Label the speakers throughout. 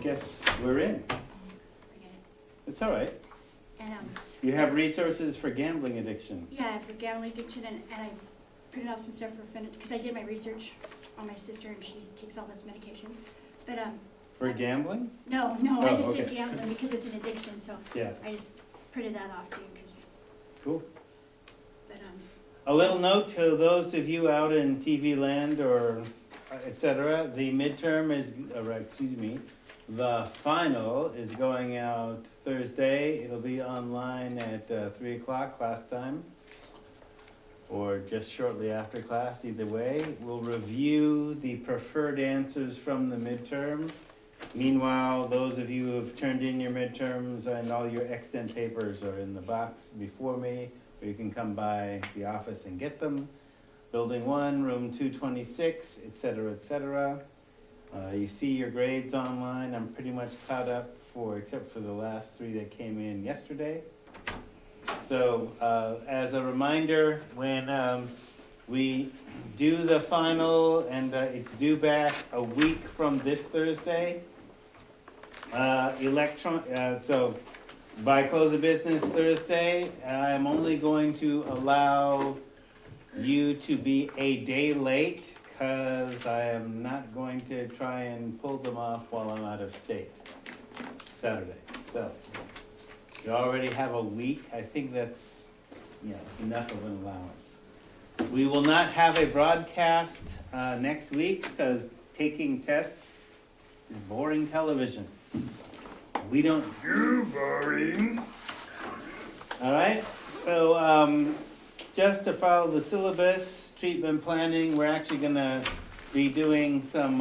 Speaker 1: guess we're in.
Speaker 2: Forget it.
Speaker 1: It's all right.
Speaker 2: And
Speaker 1: You have resources for gambling addiction.
Speaker 2: yeah, for gambling addiction, and I printed off some stuff for Finn because I did my research on my sister, and she takes all this medication. But
Speaker 1: For gambling?
Speaker 2: no,
Speaker 1: Oh,
Speaker 2: I just
Speaker 1: okay.
Speaker 2: did gambling because it's an addiction. So
Speaker 1: Yeah.
Speaker 2: I just printed that off too, because.
Speaker 1: Cool.
Speaker 2: But
Speaker 1: A little note to those of you out in TV land or etc. The midterm is, the final is going out Thursday. It'll be online at 3 o'clock class time, or just shortly after class, either way. We'll review the preferred answers from the midterm. Meanwhile, those of you who have turned in your midterms and all your extant papers are in the box before me, or you can come by the office and get them. Building 1, room 226, etc., etc. You see your grades online. I'm pretty much caught up except for the last 3 that came in yesterday. So as a reminder, when we do the final, and it's due back a week from this Thursday, so by close of business Thursday, I'm only going to allow you to be a day late, because I am not going to try and pull them off while I'm out of state Saturday. So you already have a week. I think that's enough of an allowance. We will not have a broadcast next week because taking tests is boring television. We don't do boring. All right, so just to follow the syllabus, treatment planning, we're actually going to be doing some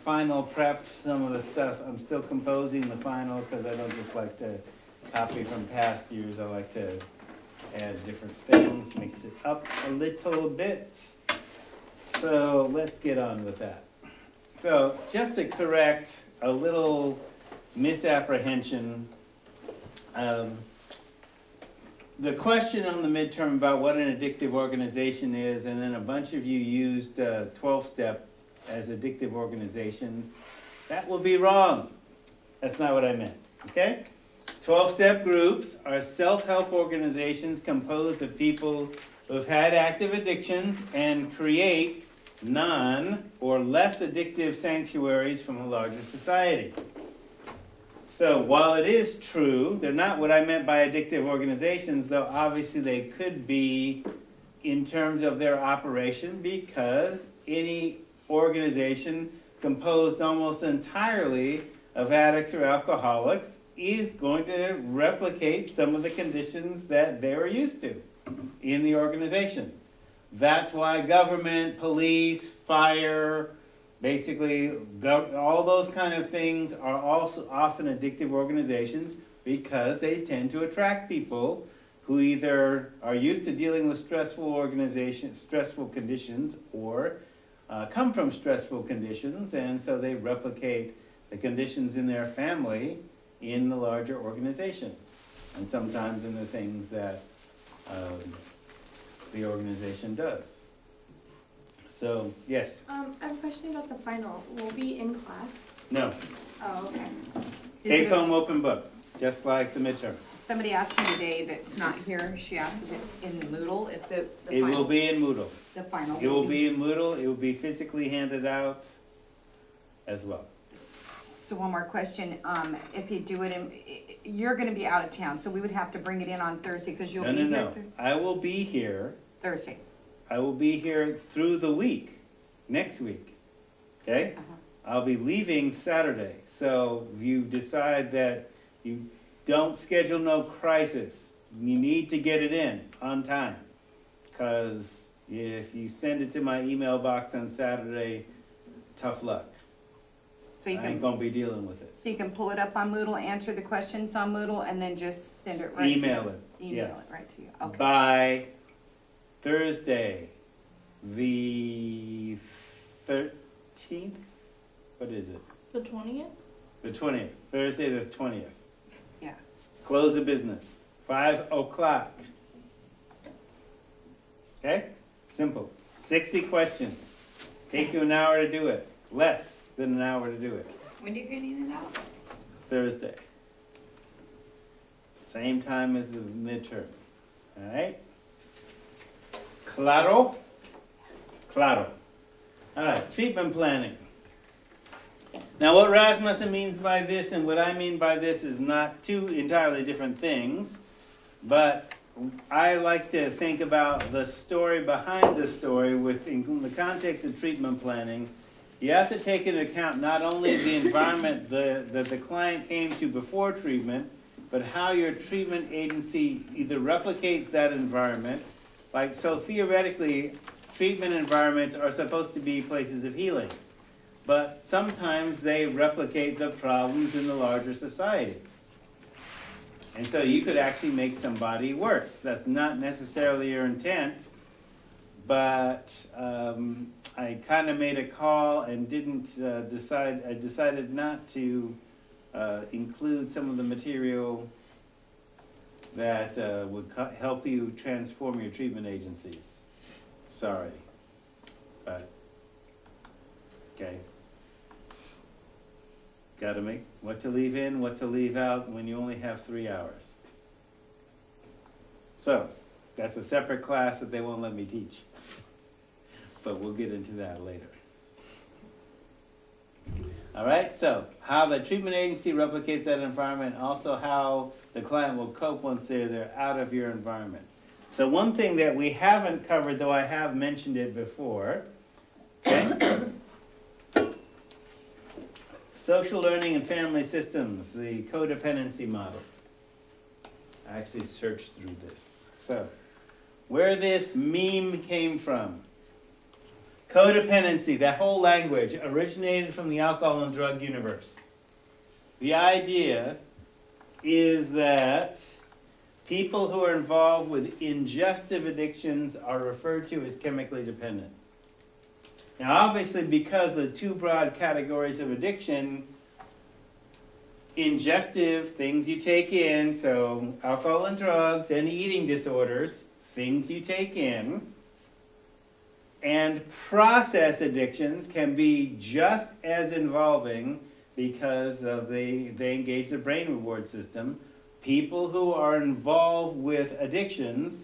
Speaker 1: final prep, some of the stuff. I'm still composing the final because I don't just like to copy from past years. I like to add different things, mix it up a little bit. So let's get on with that. So just to correct a little misapprehension, the question on the midterm about what an addictive organization is, and then a bunch of you used 12-step as addictive organizations, that will be wrong. That's not what I meant, okay? 12-step groups are self-help organizations composed of people who have had active addictions and create non or less addictive sanctuaries from a larger society. So while it is true, they're not what I meant by addictive organizations, though obviously they could be in terms of their operation, because any organization composed almost entirely of addicts or alcoholics is going to replicate some of the conditions that they were used to in the organization. That's why government, police, fire, basically all those kind of things are also often addictive organizations, because they tend to attract people who either are used to dealing with stressful conditions, or come from stressful conditions, and so they replicate the conditions in their family in the larger organization, and sometimes in the things that the organization does. So, yes?
Speaker 3: I have a question about the final. Will we in class?
Speaker 1: No.
Speaker 3: Oh, okay.
Speaker 1: Take home open book, just like the midterm.
Speaker 4: Somebody asked me today that's not here, she asked if it's in Moodle, if the
Speaker 1: It
Speaker 4: final.
Speaker 1: will be in Moodle.
Speaker 4: The final.
Speaker 1: It will be in Moodle. It will be physically handed out as well.
Speaker 4: So one more question, if you do it you're gonna be out of town, so we would have to bring it in on Thursday, because you'll be here.
Speaker 1: No. I will be here.
Speaker 4: Thursday.
Speaker 1: I will be here through the week, next week, okay? I'll be leaving Saturday, so if you decide that you don't schedule no crisis, you need to get it in on time, because if you send it to my email box on Saturday, tough luck.
Speaker 4: So you
Speaker 1: I ain't
Speaker 4: can,
Speaker 1: gonna be dealing with it.
Speaker 4: so you can pull it up on Moodle, answer the questions on Moodle, and then just send it right to you.
Speaker 1: Email it,
Speaker 4: Email
Speaker 1: yes.
Speaker 4: it right to you, okay.
Speaker 1: By Thursday, the 13th? What is it?
Speaker 3: The 20th?
Speaker 1: The 20th, Thursday the 20th.
Speaker 4: Yeah.
Speaker 1: Close of business, 5 o'clock. Okay? Simple. 60 questions. Take you an hour to do it. Less than an hour to do it.
Speaker 4: When are you getting it out?
Speaker 1: Thursday. Same time as the midterm. All right? Claro? Claro. All right, treatment planning. Now what Rasmussen means by this and what I mean by this is not two entirely different things, but I like to think about the story behind the story in the context of treatment planning. You have to take into account not only the environment that the client came to before treatment, but how your treatment agency either replicates that environment. Like, so theoretically, treatment environments are supposed to be places of healing, but sometimes they replicate the problems in the larger society. And so you could actually make somebody worse. That's not necessarily your intent, but I kind of made a call and didn't I decided not to include some of the material that would help you transform your treatment agencies. Sorry, but okay. Got to make what to leave in, what to leave out when you only have 3 hours. So that's a separate class that they won't let me teach, but we'll get into that later. All right, so how the treatment agency replicates that environment, also how the client will cope once they're out of your environment. So one thing that we haven't covered, though I have mentioned it before, okay? Social learning and family systems, the codependency model. I actually searched through this. So, where this meme came from. Codependency, that whole language, originated from the alcohol and drug universe. The idea is that people who are involved with ingestive addictions are referred to as chemically dependent. Now, obviously, because of the two broad categories of addiction, ingestive, things you take in, so alcohol and drugs, and eating disorders, things you take in, and process addictions can be just as involving because of they engage the brain reward system. People who are involved with addictions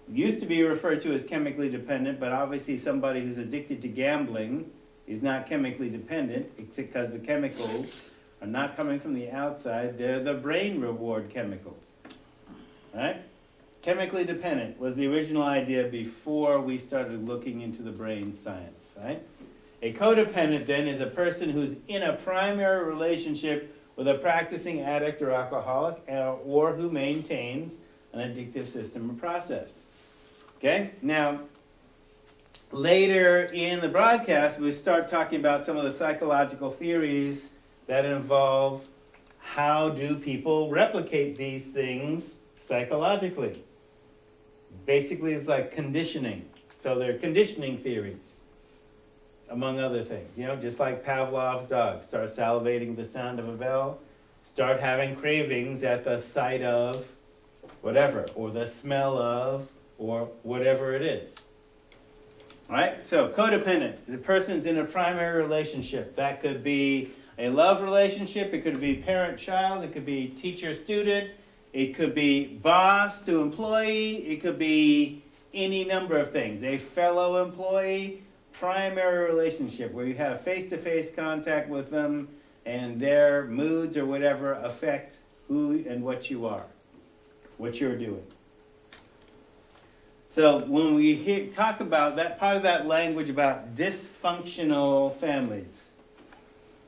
Speaker 1: used to be referred to as chemically dependent, but obviously somebody who's addicted to gambling is not chemically dependent. It's because the chemicals are not coming from the outside. They're the brain reward chemicals. Right? Chemically dependent was the original idea before we started looking into the brain science. Right? A codependent then is a person who's in a primary relationship with a practicing addict or alcoholic, or who maintains an addictive system or process. Okay? Now, later in the broadcast, we start talking about some of the psychological theories that involve how do people replicate these things psychologically. Basically, it's like conditioning. So they're conditioning theories, among other things. You know, just like Pavlov's dog. Start salivating the sound of a bell. Start having cravings at the sight of whatever, or the smell of, or whatever it is. All right? So codependent is a person who's in a primary relationship. That could be a love relationship. It could be parent-child. It could be teacher-student. It could be boss to employee. It could be any number of things. A fellow employee, primary relationship where you have face-to-face contact with them and their moods or whatever affect who and what you are, what you're doing. So when we talk about that, part of that language about dysfunctional families,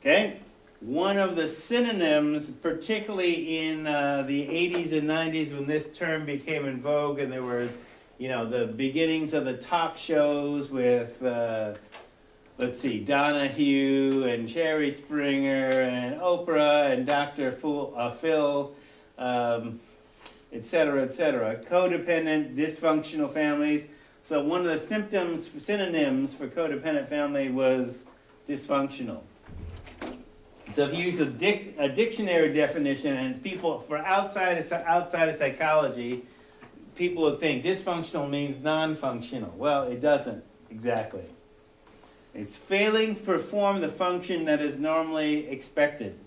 Speaker 1: okay? One of the synonyms, particularly in the 80s and 90s when this term became in vogue and there was, you know, the beginnings of the talk shows with, let's see, Donahue and Jerry Springer and Oprah and Dr. Phil, et cetera, codependent, dysfunctional families. So one of the synonyms for codependent family was dysfunctional. So if you use a dictionary definition, and people, for outside of psychology, people would think dysfunctional means non-functional. Well, it doesn't exactly. It's failing to perform the function that is normally expected.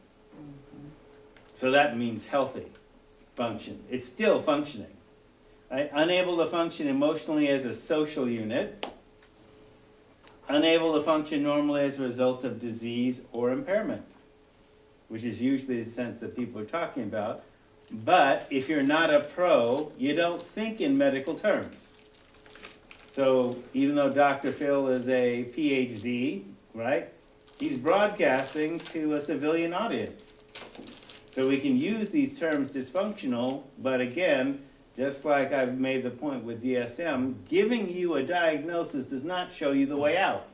Speaker 1: So that means healthy function. It's still functioning. Right? Unable to function emotionally as a social unit. Unable to function normally as a result of disease or impairment, which is usually the sense that people are talking about. But if you're not a pro, you don't think in medical terms. So even though Dr. Phil is a PhD, right, he's broadcasting to a civilian audience. So we can use these terms dysfunctional, but again, just like I've made the point with DSM, giving you a diagnosis does not show you the way out.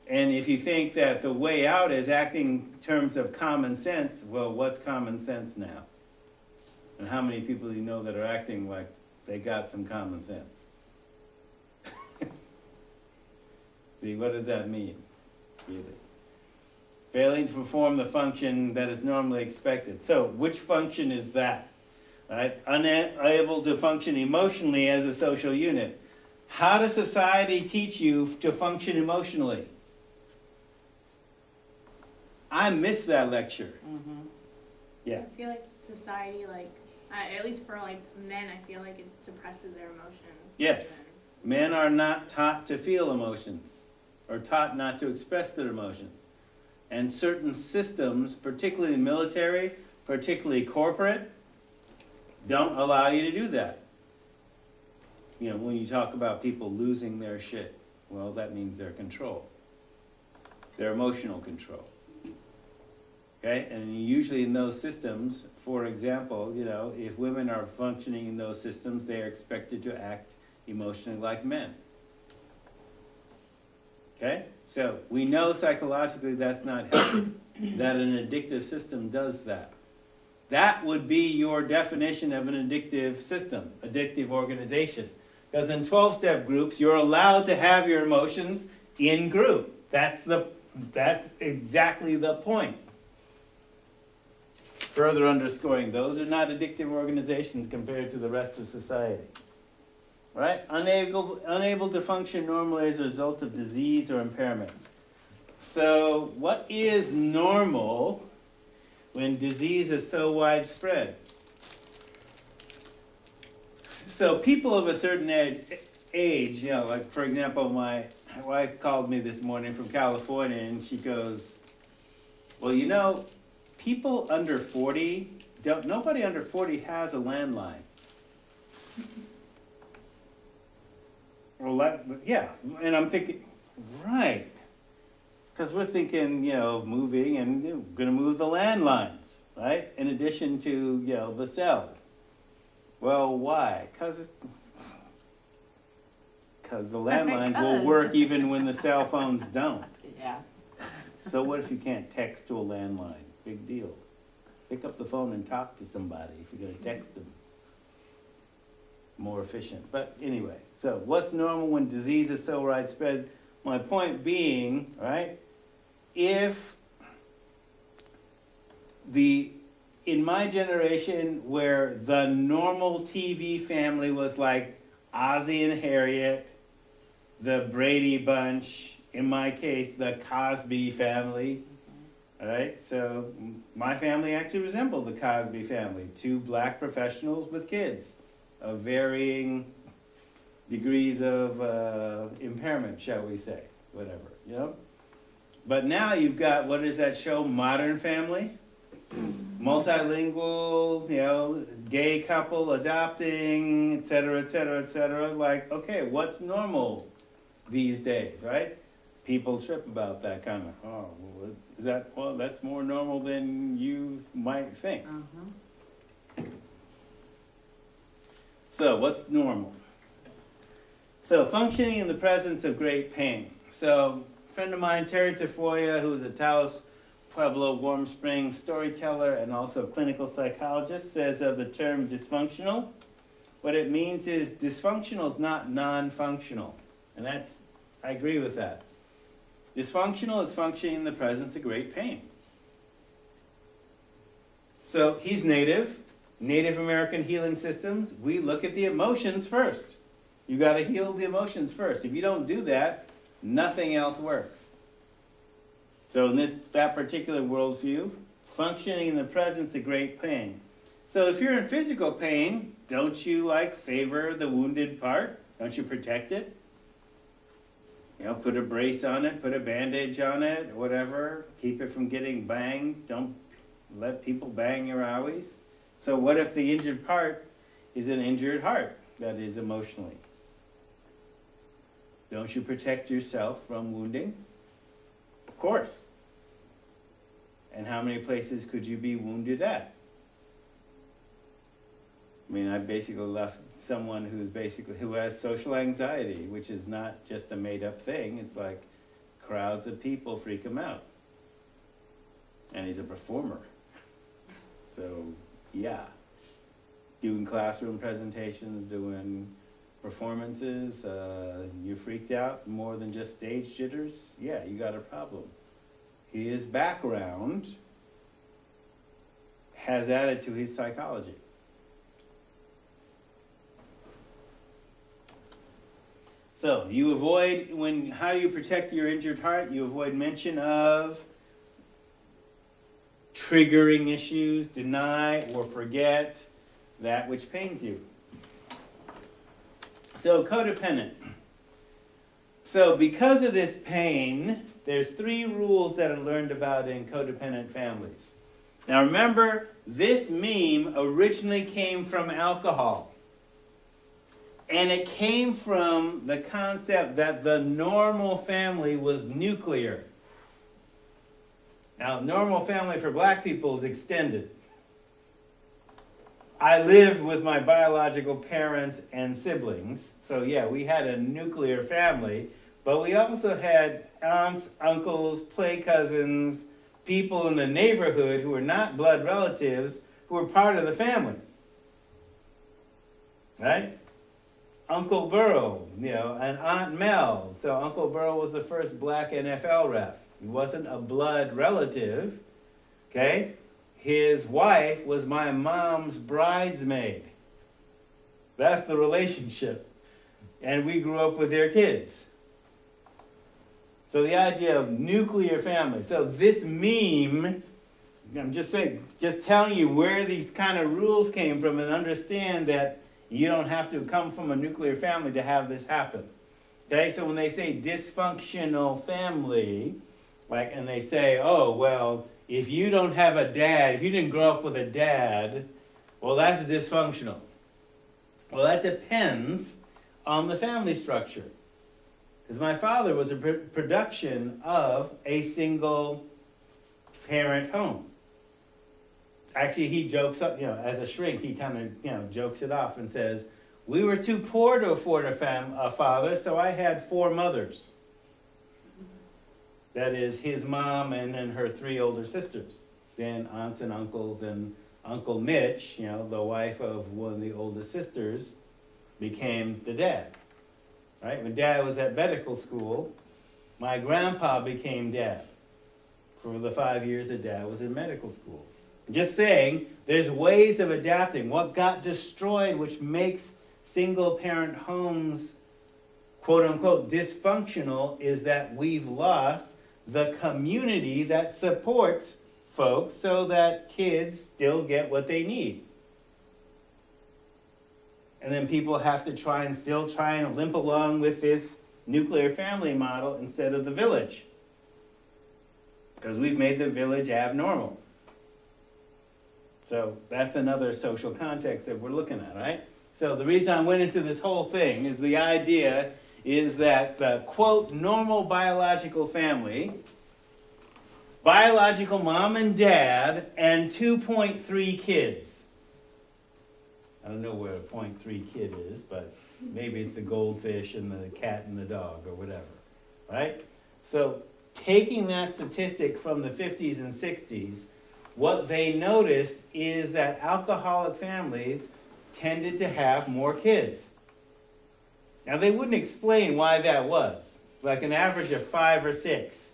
Speaker 1: And if you think that the way out is acting in terms of common sense, well, what's common sense now? And how many people do you know that are acting like they got some common sense? See, what does that mean, really? Failing to perform the function that is normally expected. So, which function is that? Right? Unable to function emotionally as a social unit. How does society teach you to function emotionally? I missed that lecture.
Speaker 4: Mm-hmm.
Speaker 1: Yeah.
Speaker 3: I feel like society, like, at least for like men, I feel like it suppresses their emotions.
Speaker 1: Yes. Men are not taught to feel emotions, or taught not to express their emotions. And certain systems, particularly military, particularly corporate, don't allow you to do that. You know, when you talk about people losing their shit, well, that means their control, their emotional control. Okay, and usually in those systems, for example, you know, if women are functioning in those systems, they are expected to act emotionally like men. Okay, so we know psychologically that's not healthy, that an addictive system does that. That would be your definition of an addictive system, addictive organization. Because in 12-step groups, you're allowed to have your emotions in group. That's exactly the point. Further underscoring, those are not addictive organizations compared to the rest of society. Right? Unable to function normally as a result of disease or impairment. So, what is normal when disease is so widespread? So, people of a certain age, you know, like for example, my wife called me this morning from California and she goes, well, you know, people under 40, nobody under 40 has a landline. Well, yeah, and I'm thinking, right, because we're thinking, you know, of moving and going to move the landlines, right, in addition to, you know, the cell. Well, why? Because the landlines will work even when the cell phones don't.
Speaker 4: Yeah.
Speaker 1: So what if you can't text to a landline? Big deal. Pick up the phone and talk to somebody if you're going to text them. More efficient. But anyway, so what's normal when disease is so widespread? My point being, right, if in my generation where the normal TV family was like Ozzie and Harriet, the Brady Bunch, in my case, the Cosby family, all right, so my family actually resembled the Cosby family, 2 black professionals with kids of varying degrees of impairment, shall we say, whatever, you know? But now you've got, what is that show, Modern Family? Multilingual, you know, gay couple adopting, et cetera, et cetera, et cetera. Like, okay, what's normal these days, right? People trip about that kind of, oh, well, is that, well, that's more normal than you might think.
Speaker 4: Uh-huh.
Speaker 1: So, what's normal? So, functioning in the presence of great pain. So, a friend of mine, Terry Tafoya, who is a Taos Pueblo Warm Springs storyteller and also clinical psychologist, says of the term dysfunctional, what it means is dysfunctional is not non-functional. And that's, I agree with that. Dysfunctional is functioning in the presence of great pain. So he's Native American healing systems, we look at the emotions first. You got to heal the emotions first. If you don't do that, nothing else works. So in that particular worldview, functioning in the presence of great pain. So if you're in physical pain, don't you favor the wounded part? Don't you protect it? Put a brace on it, put a bandage on it, whatever. Keep it from getting banged. Don't let people bang your owies. So what if the injured part is an injured heart that is emotionally? Don't you protect yourself from wounding? Of course. And how many places could you be wounded at? I mean, I basically left someone who has social anxiety, which is not just a made-up thing. It's like crowds of people freak him out. And he's a performer. So, yeah. Doing classroom presentations, doing performances, you freaked out more than just stage jitters? Yeah, you got a problem. His background has added to his psychology. So you avoid, how do you protect your injured heart? You avoid mention of triggering issues, deny or forget that which pains you. So codependent. So because of this pain, there's 3 rules that are learned about in codependent families. Now remember, this meme originally came from alcohol. And it came from the concept that the normal family was nuclear. Now, normal family for black people is extended. I lived with my biological parents and siblings. So yeah, we had a nuclear family. But we also had aunts, uncles, play cousins, people in the neighborhood who were not blood relatives, who were part of the family. Right? Uncle Burrow, and Aunt Mel. So Uncle Burrow was the first black NFL ref. He wasn't a blood relative, okay? His wife was my mom's bridesmaid. That's the relationship. And we grew up with their kids. So the idea of nuclear family. So this meme, I'm just telling you where these kind of rules came from, and understand that you don't have to come from a nuclear family to have this happen. Okay, so when they say dysfunctional family, and they say, oh, well, if you don't have a dad, if you didn't grow up with a dad, well, that's dysfunctional. Well, that depends on the family structure. Because my father was a production of a single parent home. Actually, he jokes up, as a shrink, he kind of, jokes it off and says, we were too poor to afford a father, so I had 4 mothers. That is his mom and then her 3 older sisters. Then aunts and uncles, and Uncle Mitch, the wife of one of the oldest sisters, became the dad. Right? When Dad was at medical school, my grandpa became dad for the 5 years that Dad was in medical school. Just saying, there's ways of adapting. What got destroyed, which makes single-parent homes, quote-unquote, dysfunctional, is that we've lost the community that supports folks so that kids still get what they need. And then people have to try and limp along with this nuclear family model instead of the village. Because we've made the village abnormal. So that's another social context that we're looking at, right? So the reason I went into this whole thing is the idea is that the, quote, normal biological family, biological mom and dad, and 2.3 kids. I don't know where a 0.3 kid is, but maybe it's the goldfish and the cat and the dog or whatever, right? So taking that statistic from the 50s and 60s, what they noticed is that alcoholic families tended to have more kids. Now, they wouldn't explain why that was, like an average of 5 or 6.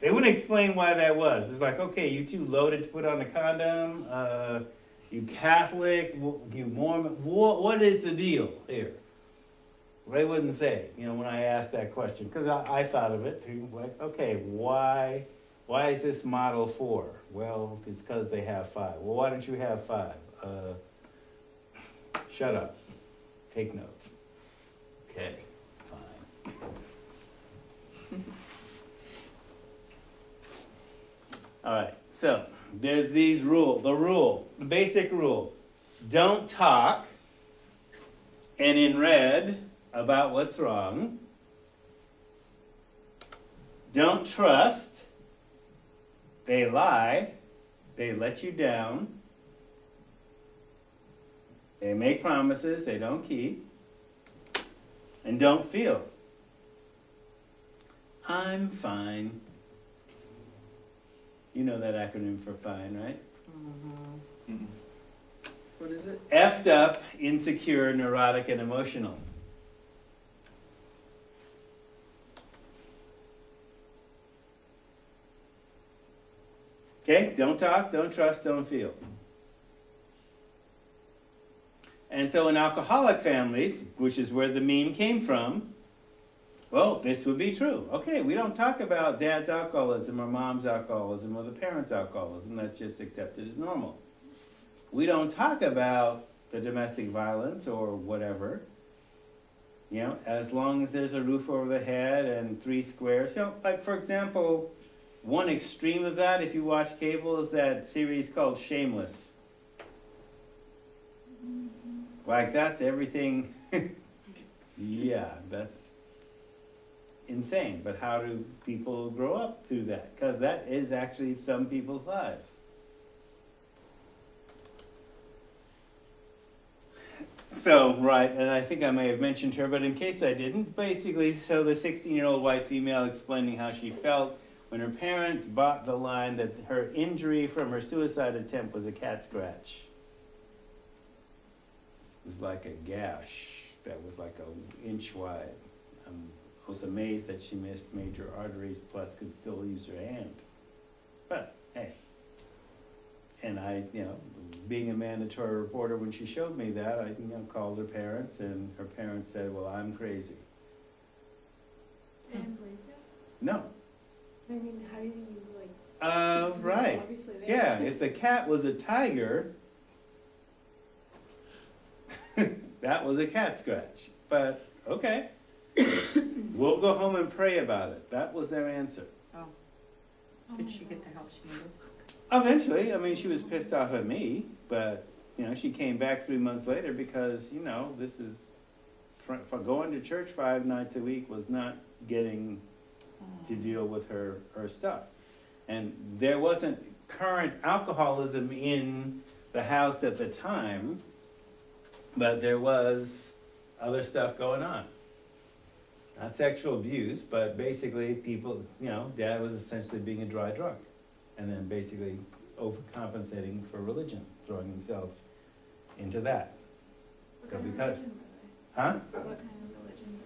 Speaker 1: They wouldn't explain why that was. It's like, okay, you too loaded to put on a condom, you Catholic, you Mormon, what is the deal here? They wouldn't say, when I asked that question, because I thought of it too, like, okay, why is this model 4? Well, it's because they have 5. Well, why don't you have 5? Shut up. Take notes. Okay, fine. All right, so there's the basic rule. Don't talk, and in red, about what's wrong. Don't trust. They lie. They let you down. They make promises they don't keep. And don't feel. I'm fine. You know that acronym for fine, right?
Speaker 5: Mm-hmm. What is it?
Speaker 1: Effed up, insecure, neurotic, and emotional. Okay, don't talk, don't trust, don't feel. And so in alcoholic families, which is where the meme came from, well, this would be true. Okay, we don't talk about dad's alcoholism or mom's alcoholism or the parents' alcoholism. That's just accepted as normal. We don't talk about the domestic violence or whatever, as long as there's a roof over the head and 3 squares. Like, for example, one extreme of that, if you watch cable, is that series called Shameless. Like, that's everything. Yeah, that's insane. But how do people grow up through that? Because that is actually some people's lives. So, right, and I think I may have mentioned her, but in case I didn't, basically, so the 16-year-old white female explaining how she felt when her parents bought the line that her injury from her suicide attempt was a cat scratch. It was like a gash that was like an inch wide. I was amazed that she missed major arteries, plus could still use her hand. But, hey. And I, being a mandatory reporter, when she showed me that, I, called her parents, and her parents said, well, I'm crazy.
Speaker 3: They didn't believe you?
Speaker 1: No.
Speaker 3: I mean, how do you,
Speaker 1: right.
Speaker 3: Obviously they
Speaker 1: Yeah, if the cat was a tiger, that was a cat scratch. But, okay. We'll go home and pray about it. That was their answer.
Speaker 4: Oh. Did she get the help she needed?
Speaker 1: Eventually, she was pissed off at me, but, she came back 3 months later because, this is, for going to church 5 nights a week was not getting to deal with her stuff. And there wasn't current alcoholism in the house at the time, but there was other stuff going on. Not sexual abuse, but basically people, dad was essentially being a dry drunk. And then basically overcompensating for religion, throwing himself into that.
Speaker 3: What
Speaker 1: So
Speaker 3: kind of
Speaker 1: because,
Speaker 3: religion were
Speaker 1: huh?
Speaker 3: they? What kind of religion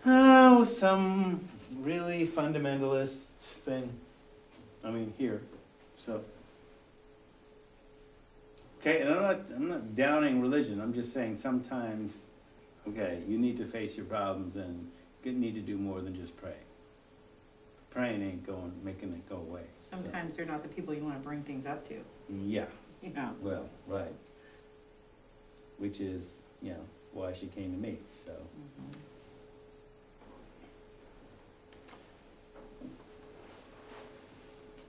Speaker 3: were they?
Speaker 1: Oh, some really fundamentalist thing. Here. So. Okay, and I'm not downing religion. I'm just saying sometimes, okay, you need to face your problems and you need to do more than just pray. Praying ain't making it go away.
Speaker 4: Sometimes they're not the people you want to bring things up to.
Speaker 1: Yeah.
Speaker 4: Well,
Speaker 1: right. Which is, why she came to me, so.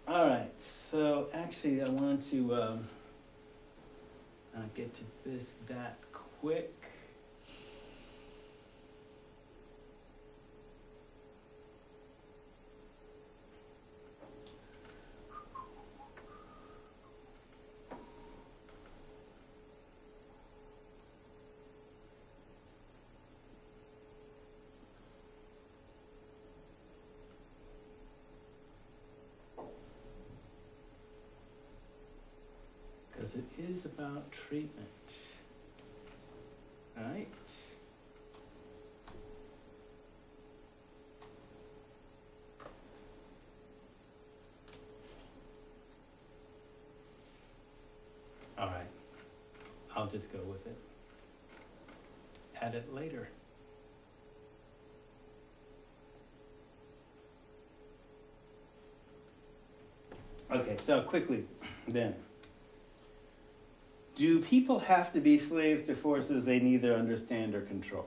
Speaker 1: All right, so actually I want to get to this that quick. Because it is about treatment. All right. All right. I'll just go with it. Add it later. Okay, so quickly then. Do people have to be slaves to forces they neither understand or control?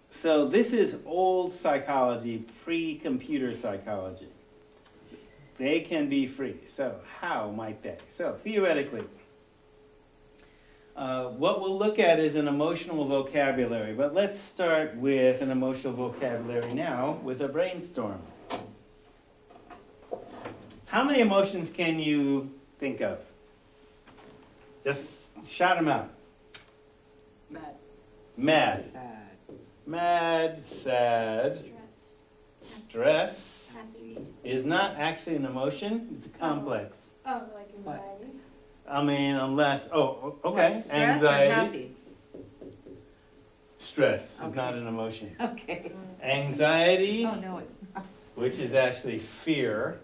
Speaker 1: So this is old psychology, pre-computer psychology. They can be free. So how might they? So theoretically, what we'll look at is an emotional vocabulary, but let's start with an emotional vocabulary now with a brainstorm. How many emotions can you think of? Just shout them out.
Speaker 5: Mad.
Speaker 1: Mad.
Speaker 4: Sad.
Speaker 1: Mad, sad, stress
Speaker 2: Happy.
Speaker 1: is not actually an emotion, it's a complex.
Speaker 3: Oh, like anxiety?
Speaker 1: I mean, unless, okay,
Speaker 5: What, stress or
Speaker 1: anxiety.
Speaker 5: happy?
Speaker 1: Stress is
Speaker 4: Okay.
Speaker 1: not an emotion.
Speaker 4: Okay.
Speaker 1: Anxiety,
Speaker 4: Oh, no, it's not.
Speaker 1: which is actually fear.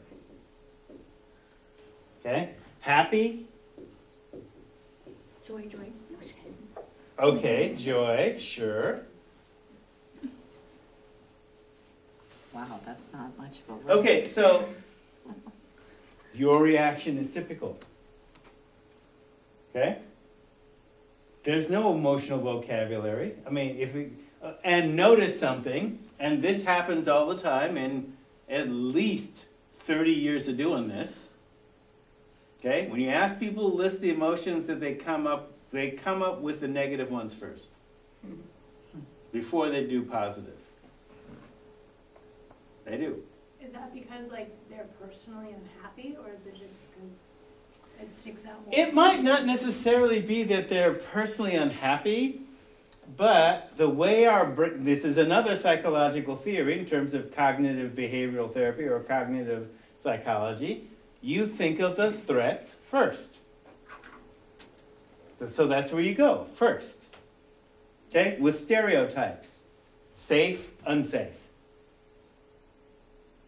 Speaker 1: Okay, happy,
Speaker 2: Joy, joy. No, just kidding.
Speaker 1: okay, joy, sure.
Speaker 4: Wow, that's not much of a list.
Speaker 1: Okay, so your reaction is typical. Okay? There's no emotional vocabulary. I mean, if we, and notice something, and this happens all the time in at least 30 years of doing this. Okay? When you ask people to list the emotions that they come up with the negative ones first. Before they do positive. They do.
Speaker 3: Is that because like they're personally unhappy, or is it just because it sticks out more?
Speaker 1: It might not necessarily be that they're personally unhappy, but the way this is another psychological theory in terms of cognitive behavioral therapy or cognitive psychology. You think of the threats first. So that's where you go, first. Okay? With stereotypes. Safe, unsafe.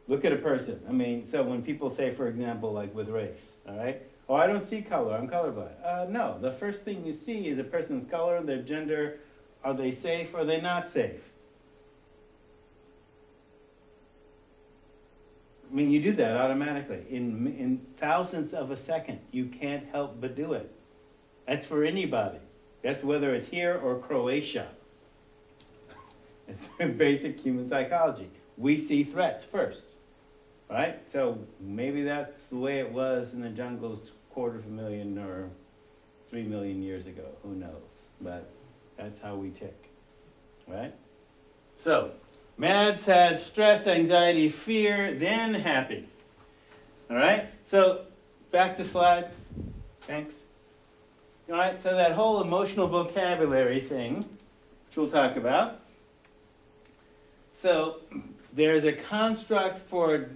Speaker 1: Look at a person. I mean, so when people say, for example, like with race, all right? Oh, I don't see color, I'm colorblind. No, the first thing you see is a person's color, their gender, are they safe or are they not safe? I mean, you do that automatically. In thousandths of a second, you can't help but do it. That's for anybody. That's whether it's here or Croatia. It's basic human psychology. We see threats first, right? So maybe that's the way it was in the jungles 250,000 or 3 million years ago. Who knows? But that's how we tick, right? So, mad, sad, stress, anxiety, fear, then happy. All right? So, back to slide. Thanks. All right, so that whole emotional vocabulary thing, which we'll talk about. So, there's a construct for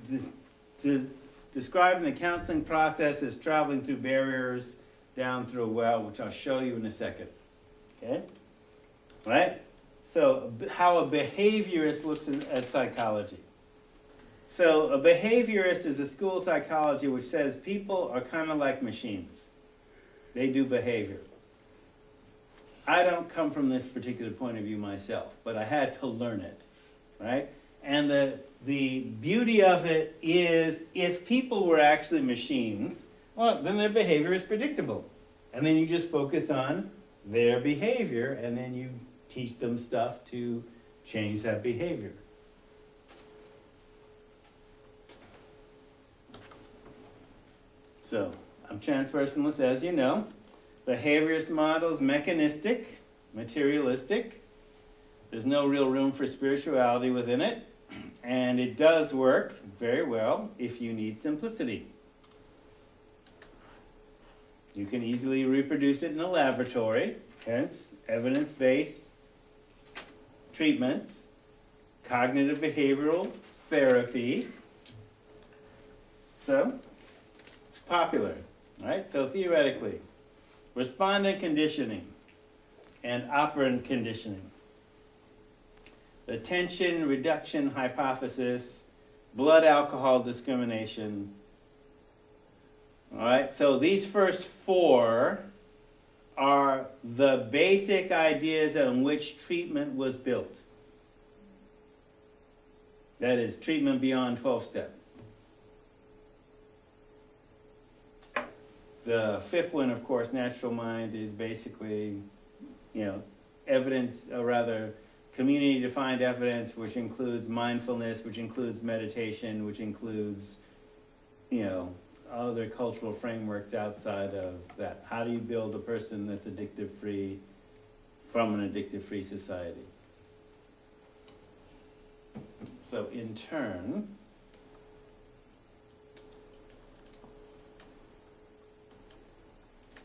Speaker 1: describing the counseling process as traveling through barriers down through a well, which I'll show you in a second. Okay? Right? So, how a behaviorist looks at psychology. So, a behaviorist is a school of psychology which says people are kind of like machines. They do behavior. I don't come from this particular point of view myself, but I had to learn it. Right? And the beauty of it is if people were actually machines, well, then their behavior is predictable. And then you just focus on their behavior, and then you teach them stuff to change that behavior. So, I'm transpersonalist, as you know. Behaviorist model is mechanistic, materialistic. There's no real room for spirituality within it. And it does work very well if you need simplicity. You can easily reproduce it in a laboratory, hence evidence-based treatments, cognitive behavioral therapy. So, it's popular, right? So theoretically, respondent conditioning and operant conditioning. The tension reduction hypothesis, blood alcohol discrimination. All right, so these first four are the basic ideas on which treatment was built. That is treatment beyond 12-step. The fifth one, of course, natural mind, is basically, evidence, or rather, community-defined evidence, which includes mindfulness, which includes meditation, which includes, other cultural frameworks outside of that. How do you build a person that's addictive-free from an addictive-free society? So in turn,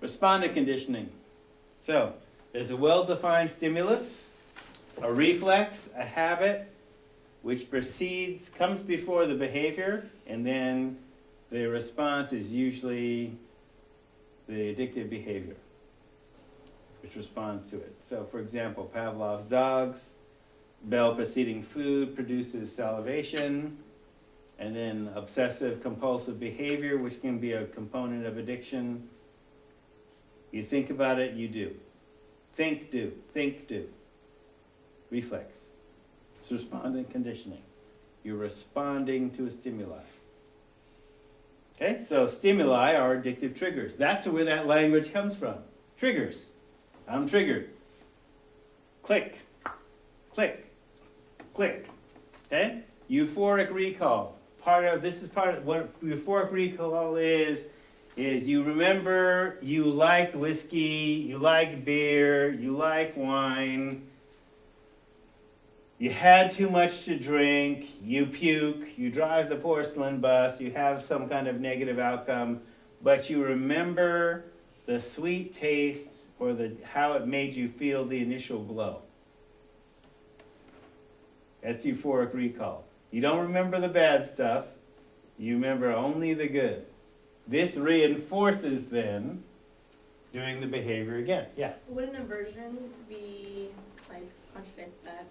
Speaker 1: respondent conditioning. So there's a well-defined stimulus, a reflex, a habit, which comes before the behavior, and then the response is usually the addictive behavior, which responds to it. So for example, Pavlov's dogs, bell preceding food produces salivation, and then obsessive compulsive behavior, which can be a component of addiction. You think about it, you do. Think, do. Think, do. Reflex. It's respondent conditioning. You're responding to a stimuli. Okay, so stimuli are addictive triggers. That's where that language comes from. Triggers. I'm triggered. Click. Click. Click. Okay? Euphoric recall. Part of what euphoric recall is you remember you like whiskey, you like beer, you like wine, you had too much to drink, you puke, you drive the porcelain bus, you have some kind of negative outcome, but you remember the sweet taste or how it made you feel the initial glow. That's euphoric recall. You don't remember the bad stuff, you remember only the good. This reinforces then doing the behavior again. Yeah?
Speaker 3: Would an aversion be, contradict that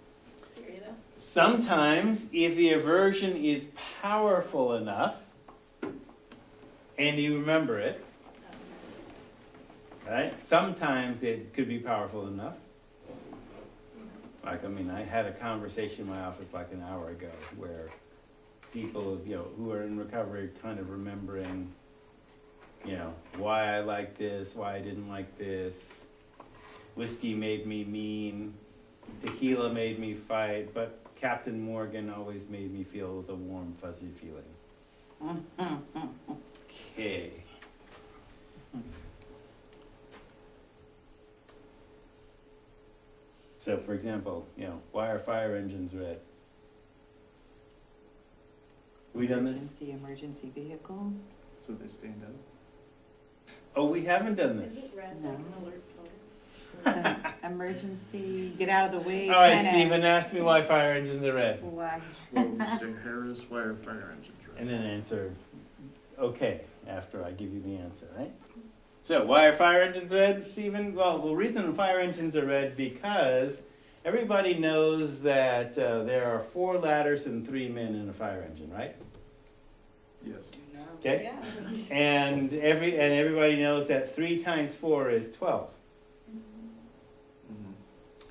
Speaker 3: theory, though?
Speaker 1: Sometimes, if the aversion is powerful enough, and you remember it, right? Sometimes it could be powerful enough. I had a conversation in my office like an hour ago where people, who are in recovery kind of remembering, why I like this, why I didn't like this. Whiskey made me mean, tequila made me fight, but Captain Morgan always made me feel the warm, fuzzy feeling. Okay. So, for example, why are fire engines red? Have we done this?
Speaker 4: Emergency vehicle.
Speaker 6: So they stand up.
Speaker 1: Oh, we haven't done
Speaker 3: Is
Speaker 1: this.
Speaker 3: it red
Speaker 4: No.
Speaker 3: like an alert color?
Speaker 4: Emergency, get out of the way.
Speaker 1: All right,
Speaker 4: kinda-
Speaker 1: Stephen, ask me why fire engines are red.
Speaker 4: Why?
Speaker 6: Well, Mr. Harris, why are fire engines red?
Speaker 1: And then answer, okay, after I give you the answer, right? So, why are fire engines red, Stephen? Well, the reason fire engines are red because everybody knows that there are 4 ladders and 3 men in a fire engine, right?
Speaker 6: Yes.
Speaker 1: Okay? And everybody knows that 3 times 4 is 12.
Speaker 6: Mm-hmm.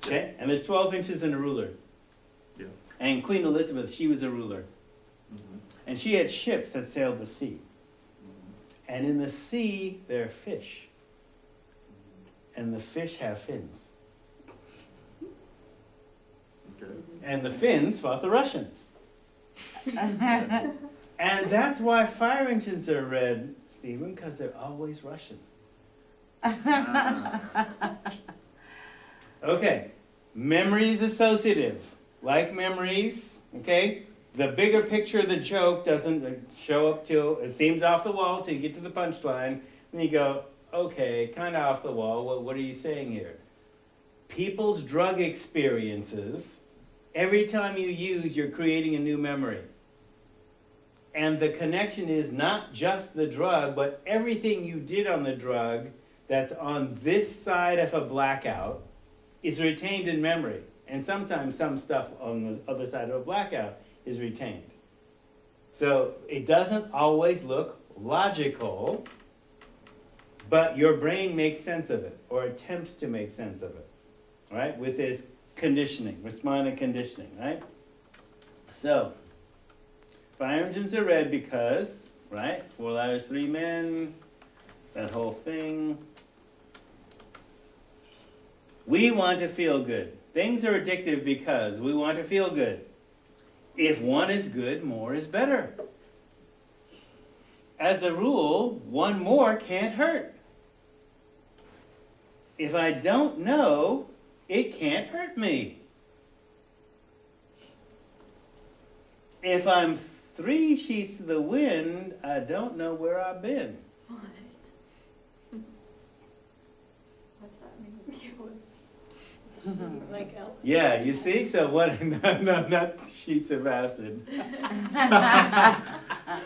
Speaker 1: Okay? And there's 12 inches in a ruler.
Speaker 6: Yeah.
Speaker 1: And Queen Elizabeth, she was a ruler.
Speaker 6: Mm-hmm.
Speaker 1: And she had ships that sailed the sea.
Speaker 6: Mm-hmm.
Speaker 1: And in the sea, there are fish. And the fish have fins.
Speaker 6: Okay.
Speaker 1: And the Finns fought the Russians. And that's why fire engines are red, Stephen, because they're always Russian. Okay, memories associative. Like memories, okay? The bigger picture of the joke doesn't show up till, it seems off the wall till you get to the punchline. And you go, okay, kind of off the wall, what are you saying here? People's drug experiences, every time you use, you're creating a new memory. And the connection is not just the drug, but everything you did on the drug that's on this side of a blackout is retained in memory. And sometimes some stuff on the other side of a blackout is retained. So it doesn't always look logical, but your brain makes sense of it, or attempts to make sense of it, right? With this conditioning, respondent conditioning, right? So, fire engines are red because, right, 4 ladders, 3 men, that whole thing. We want to feel good. Things are addictive because we want to feel good. If one is good, more is better. As a rule, one more can't hurt. If I don't know, it can't hurt me. If I'm 3 sheets to the wind, I don't know where I've been.
Speaker 5: What? What's that mean? Like L.
Speaker 1: Yeah, you see? So what? No, not sheets of acid.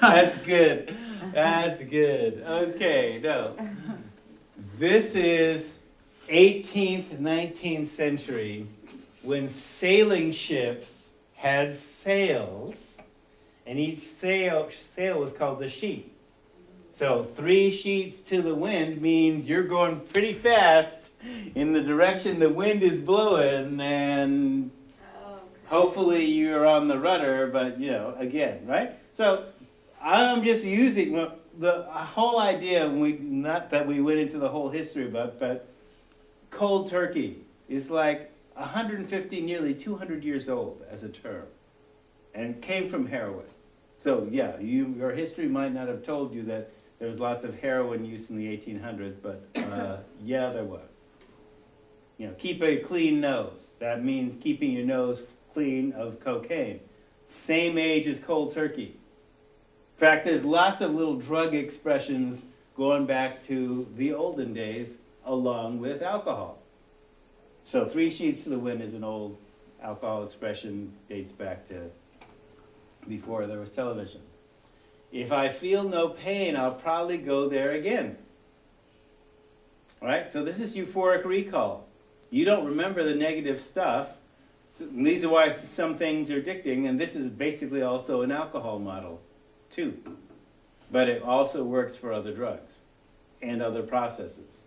Speaker 1: That's good. That's good. Okay, no. This is 18th, 19th century when sailing ships had sails, and each sail was called the sheet. So 3 sheets to the wind means you're going pretty fast in the direction the wind is blowing, and hopefully you're on the rudder, but again, right? So I'm just using the whole idea, not that we went into the whole history, but cold turkey is like 150, nearly 200 years old as a term, and came from heroin. So yeah, your history might not have told you that there was lots of heroin use in the 1800s, but yeah, there was. Keep a clean nose. That means keeping your nose clean of cocaine. Same age as cold turkey. In fact, there's lots of little drug expressions going back to the olden days along with alcohol. So 3 sheets to the wind is an old alcohol expression, dates back to before there was television. If I feel no pain, I'll probably go there again. All right, so this is euphoric recall. You don't remember the negative stuff. And these are why some things are addicting, and this is basically also an alcohol model, too. But it also works for other drugs and other processes.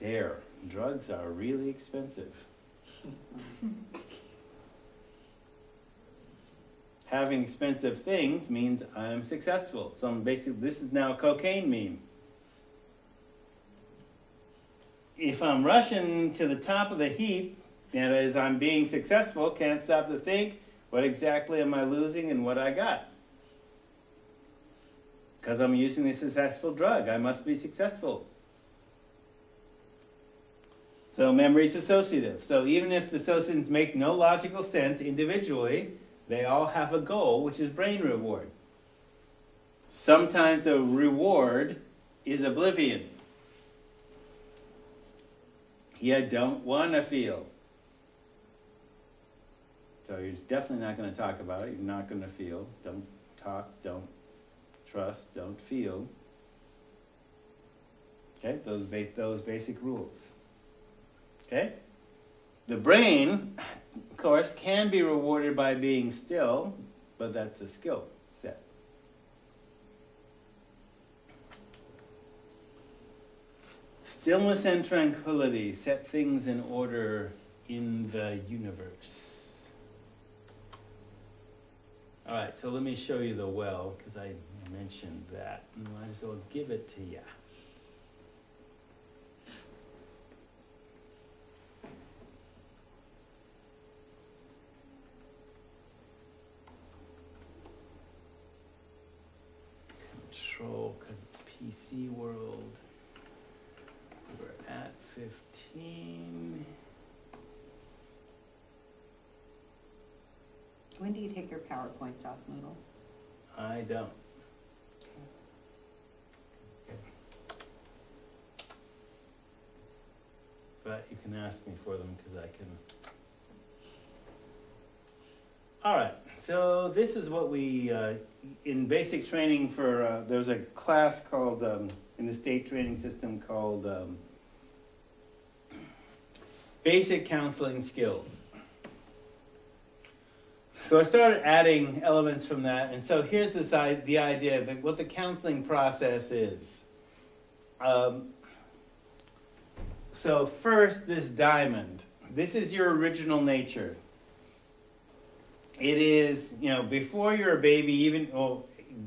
Speaker 1: There, drugs are really expensive. Having expensive things means I'm successful. So I'm basically, this is now a cocaine meme. If I'm rushing to the top of the heap, that is, I'm being successful, can't stop to think, what exactly am I losing and what I got? Because I'm using a successful drug, I must be successful. So memory's associative. So even if the associations make no logical sense individually, they all have a goal, which is brain reward. Sometimes the reward is oblivion. You don't want to feel. So you're definitely not going to talk about it. You're not going to feel. Don't talk, don't trust, don't feel. Okay, those basic rules. Okay? The brain, of course, can be rewarded by being still, but that's a skill set. Stillness and tranquility set things in order in the universe. All right, so let me show you the well, because I mentioned that. Might as well give it to you. Control, because it's PC world. We're at 15.
Speaker 4: When do you take your PowerPoints off, Moodle?
Speaker 1: I don't. But you can ask me for them because I can. All right, so this is what we, in basic training for, there's a class called, in the state training system called Basic Counseling Skills. So I started adding elements from that, and so here's the idea of what the counseling process is. So first, this diamond. This is your original nature. It is, before you're a baby, even,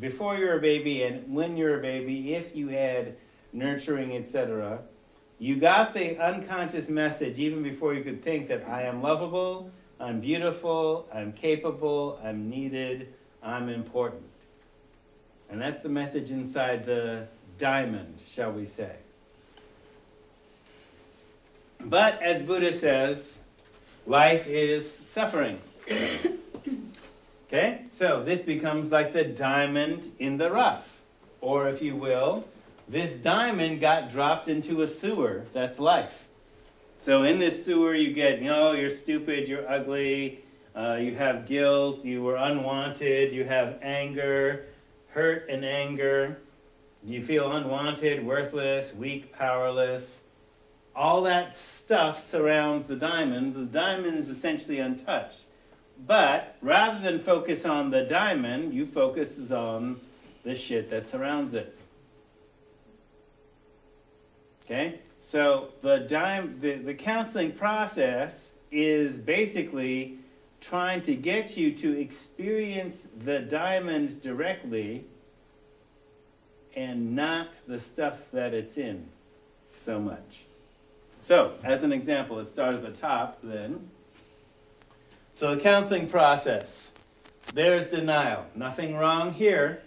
Speaker 1: before you're a baby and when you're a baby, if you had nurturing, etc., you got the unconscious message even before you could think that I am lovable, I'm beautiful, I'm capable, I'm needed, I'm important. And that's the message inside the diamond, shall we say. But as Buddha says, life is suffering. Okay? So this becomes like the diamond in the rough. Or if you will, this diamond got dropped into a sewer. That's life. So in this sewer you get, you're stupid, you're ugly, you have guilt, you were unwanted, you have anger, hurt and anger. You feel unwanted, worthless, weak, powerless. All that stuff surrounds the diamond. The diamond is essentially untouched. But rather than focus on the diamond, you focus on the shit that surrounds it. Okay? So the counseling process is basically trying to get you to experience the diamond directly and not the stuff that it's in so much. So, as an example, let's start at the top then. So the counseling process, there's denial, nothing wrong here.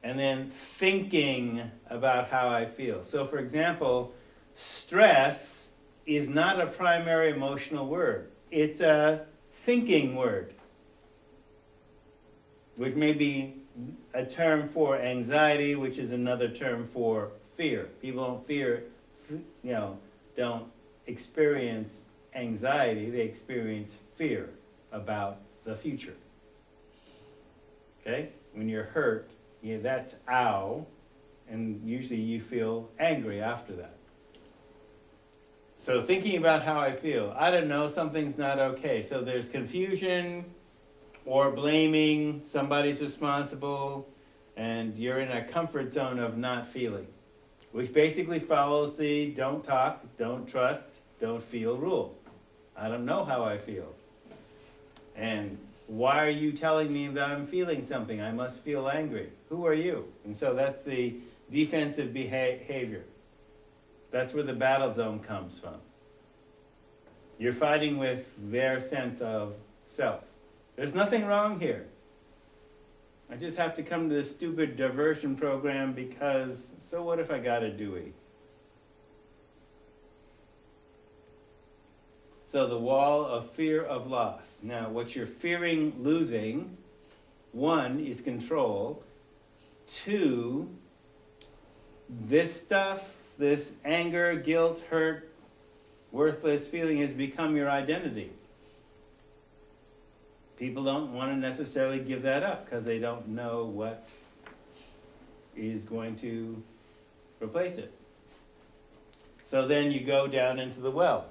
Speaker 1: And then thinking about how I feel. So for example, stress is not a primary emotional word. It's a thinking word, which may be a term for anxiety, which is another term for fear. People don't experience anxiety, they experience fear about the future. Okay? When you're hurt, that's ow, and usually you feel angry after that. So thinking about how I feel, I don't know, something's not okay. So there's confusion or blaming, somebody's responsible, and you're in a comfort zone of not feeling, which basically follows the don't talk, don't trust, don't feel rule. I don't know how I feel. And why are you telling me that I'm feeling something? I must feel angry. Who are you? And so that's the defensive behavior. That's where the battle zone comes from. You're fighting with their sense of self. There's nothing wrong here. I just have to come to this stupid diversion program because, so what if I got a Dewey? So the wall of fear of loss. Now, what you're fearing losing, 1 is control. 2, this stuff, this anger, guilt, hurt, worthless feeling has become your identity. People don't want to necessarily give that up because they don't know what is going to replace it. So then you go down into the well.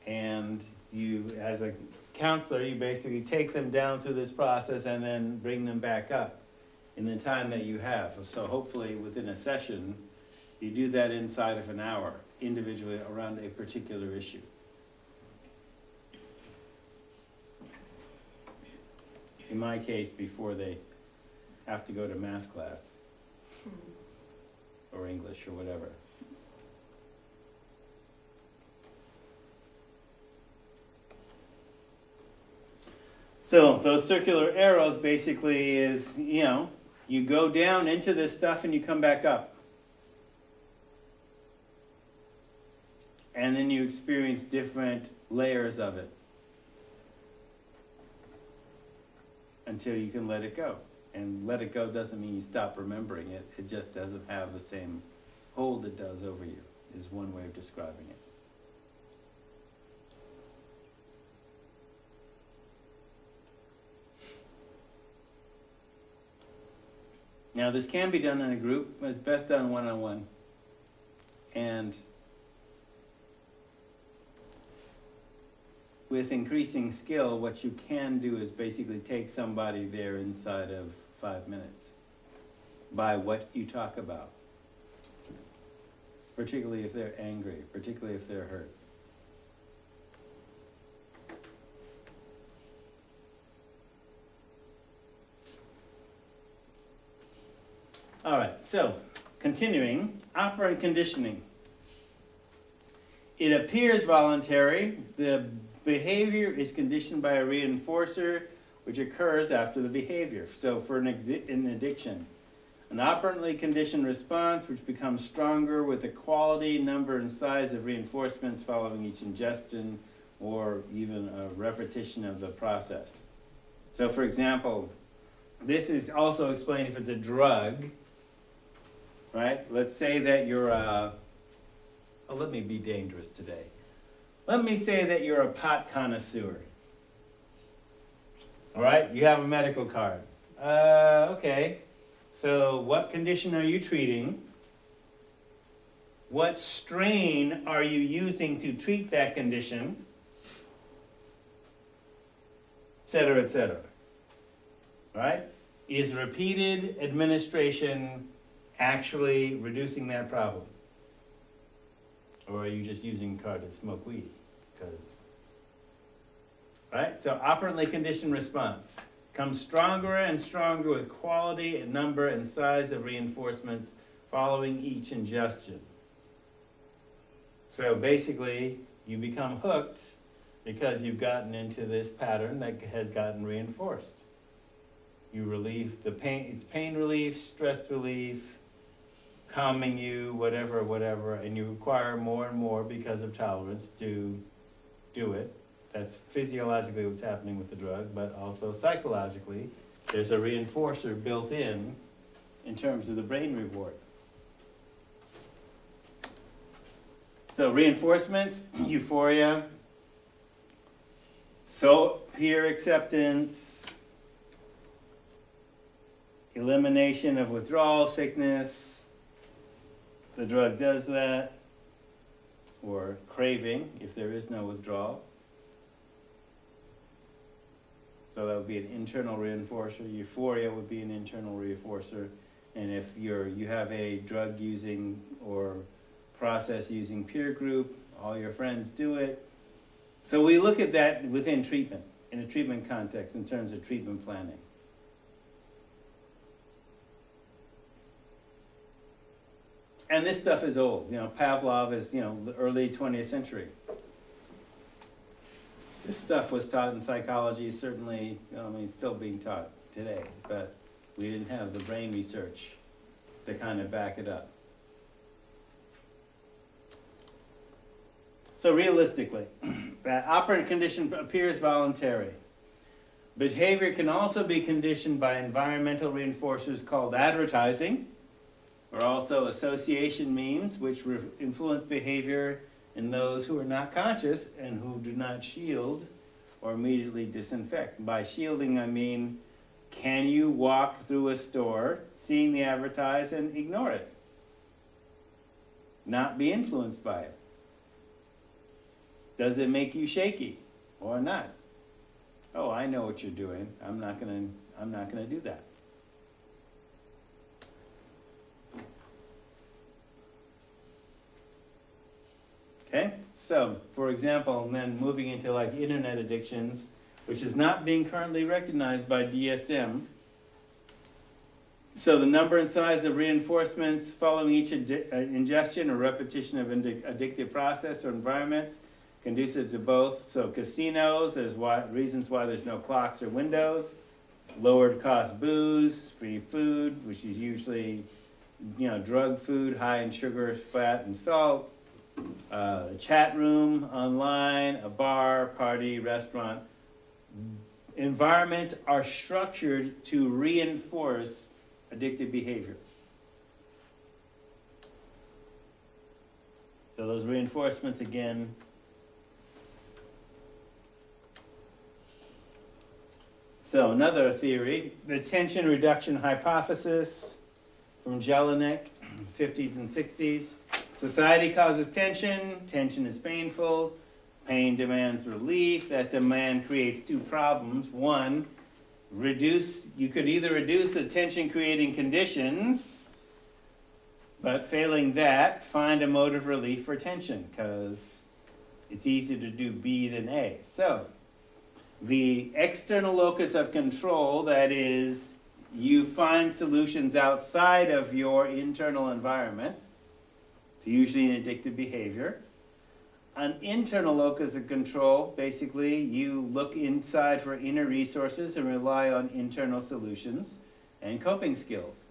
Speaker 1: And you, as a counselor, you basically take them down through this process and then bring them back up in the time that you have. So hopefully within a session, you do that inside of an hour, individually around a particular issue. In my case, before they have to go to math class or English or whatever. So those circular arrows basically is, you go down into this stuff and you come back up. And then you experience different layers of it until you can let it go. And let it go doesn't mean you stop remembering it. It just doesn't have the same hold it does over you, is one way of describing it. Now, this can be done in a group, but it's best done one-on-one. And with increasing skill, what you can do is basically take somebody there inside of 5 minutes by what you talk about, particularly if they're angry, particularly if they're hurt. All right, so continuing, operant conditioning. It appears voluntary. The behavior is conditioned by a reinforcer, which occurs after the behavior. So for an addiction, an operantly conditioned response which becomes stronger with the quality, number, and size of reinforcements following each ingestion or even a repetition of the process. So for example, this is also explained if it's a drug, right? Let's say that you're let me be dangerous today. Let me say that you're a pot connoisseur. All right, you have a medical card. Okay, so what condition are you treating? What strain are you using to treat that condition? Et cetera, et cetera. All right? Is repeated administration actually reducing that problem? Or are you just using card to smoke weed? Right? So operantly conditioned response comes stronger and stronger with quality and number and size of reinforcements following each ingestion. So basically, you become hooked because you've gotten into this pattern that has gotten reinforced. You relieve the pain, it's pain relief, stress relief, calming you, whatever, and you require more and more because of tolerance to do it. That's physiologically what's happening with the drug, but also psychologically, there's a reinforcer built in terms of the brain reward. So reinforcements, euphoria, so peer acceptance, elimination of withdrawal sickness, the drug does that, or craving if there is no withdrawal. So that would be an internal reinforcer. Euphoria would be an internal reinforcer. And if you have a drug using or process using peer group, all your friends do it. So we look at that within treatment, in a treatment context, in terms of treatment planning. And this stuff is old. Pavlov is, the early 20th century. This stuff was taught in psychology, certainly, it's still being taught today, but we didn't have the brain research to kind of back it up. So realistically, that operant condition appears voluntary. Behavior can also be conditioned by environmental reinforcers called advertising, or also association means, which influence behavior in those who are not conscious and who do not shield or immediately disinfect. By shielding, I mean, can you walk through a store, seeing the advertise and ignore it? Not be influenced by it. Does it make you shaky or not? Oh, I know what you're doing. I'm not gonna do that. Okay, so for example, then moving into like internet addictions, which is not being currently recognized by DSM. So the number and size of reinforcements following each ingestion or repetition of addictive process or environments conducive to both. So casinos, there's reasons why there's no clocks or windows. Lowered cost booze, free food, which is usually, drug food, high in sugar, fat, and salt. A chat room, online, a bar, party, restaurant. Environments are structured to reinforce addictive behavior. So those reinforcements again. So another theory, the tension reduction hypothesis from Jelinek, 50s and 60s. Society causes tension. Tension is painful. Pain demands relief. That demand creates two problems. One, you could either reduce the tension-creating conditions, but failing that, find a mode of relief for tension, because it's easier to do B than A. So, the external locus of control, that is you find solutions outside of your internal environment. It's usually an addictive behavior. An internal locus of control, basically, you look inside for inner resources and rely on internal solutions and coping skills,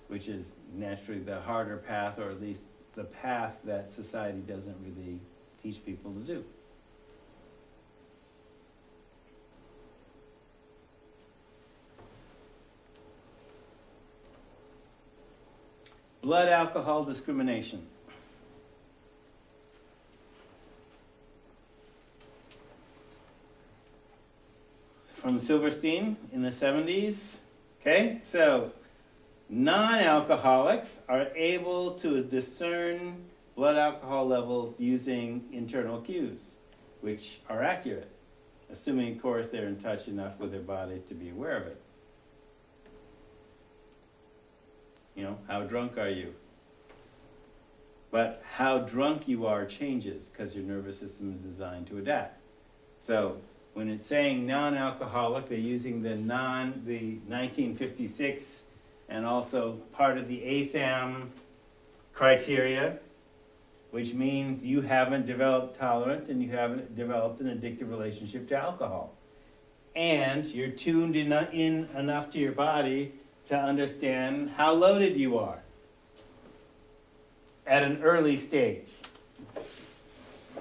Speaker 1: which is naturally the harder path, or at least the path that society doesn't really teach people to do. Blood alcohol discrimination. From Silverstein in the 70s. Okay, so non-alcoholics are able to discern blood alcohol levels using internal cues, which are accurate, assuming, of course, they're in touch enough with their bodies to be aware of it. You know, how drunk are you? But how drunk you are changes because your nervous system is designed to adapt. So when it's saying non-alcoholic, they're using the 1956 and also part of the ASAM criteria, which means you haven't developed tolerance and you haven't developed an addictive relationship to alcohol. And you're tuned in enough to your body to understand how loaded you are at an early stage.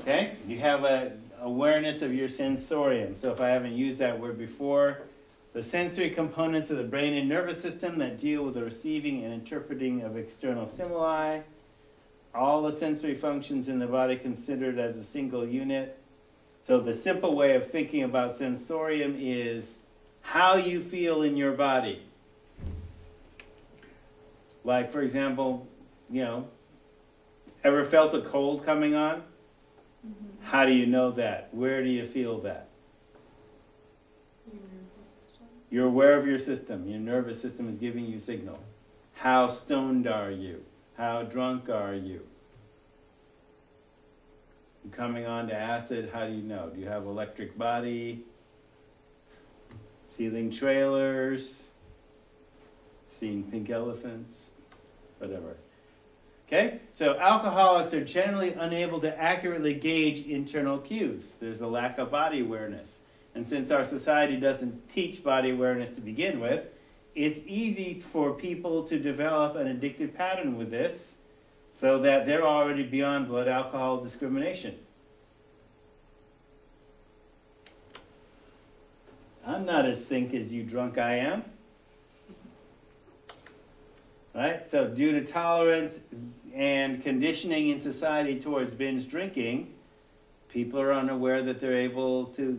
Speaker 1: Okay? You have an awareness of your sensorium. So if I haven't used that word before, the sensory components of the brain and nervous system that deal with the receiving and interpreting of external stimuli, all the sensory functions in the body considered as a single unit. So the simple way of thinking about sensorium is how you feel in your body. Like, for example, you know, ever felt a cold coming on?
Speaker 3: Mm-hmm.
Speaker 1: How do you know that? Where do you feel that?
Speaker 3: Your nervous system.
Speaker 1: You're aware of your system. Your nervous system is giving you signal. How stoned are you? How drunk are you? Coming on to acid, how do you know? Do you have electric body? Ceiling trailers? Seeing pink elephants? Whatever. Okay? So alcoholics are generally unable to accurately gauge internal cues. There's a lack of body awareness. And since our society doesn't teach body awareness to begin with, it's easy for people to develop an addictive pattern with this so that they're already beyond blood alcohol discrimination. I'm not as think as you drunk I am. Right? So due to tolerance and conditioning in society towards binge drinking, people are unaware that they're able to,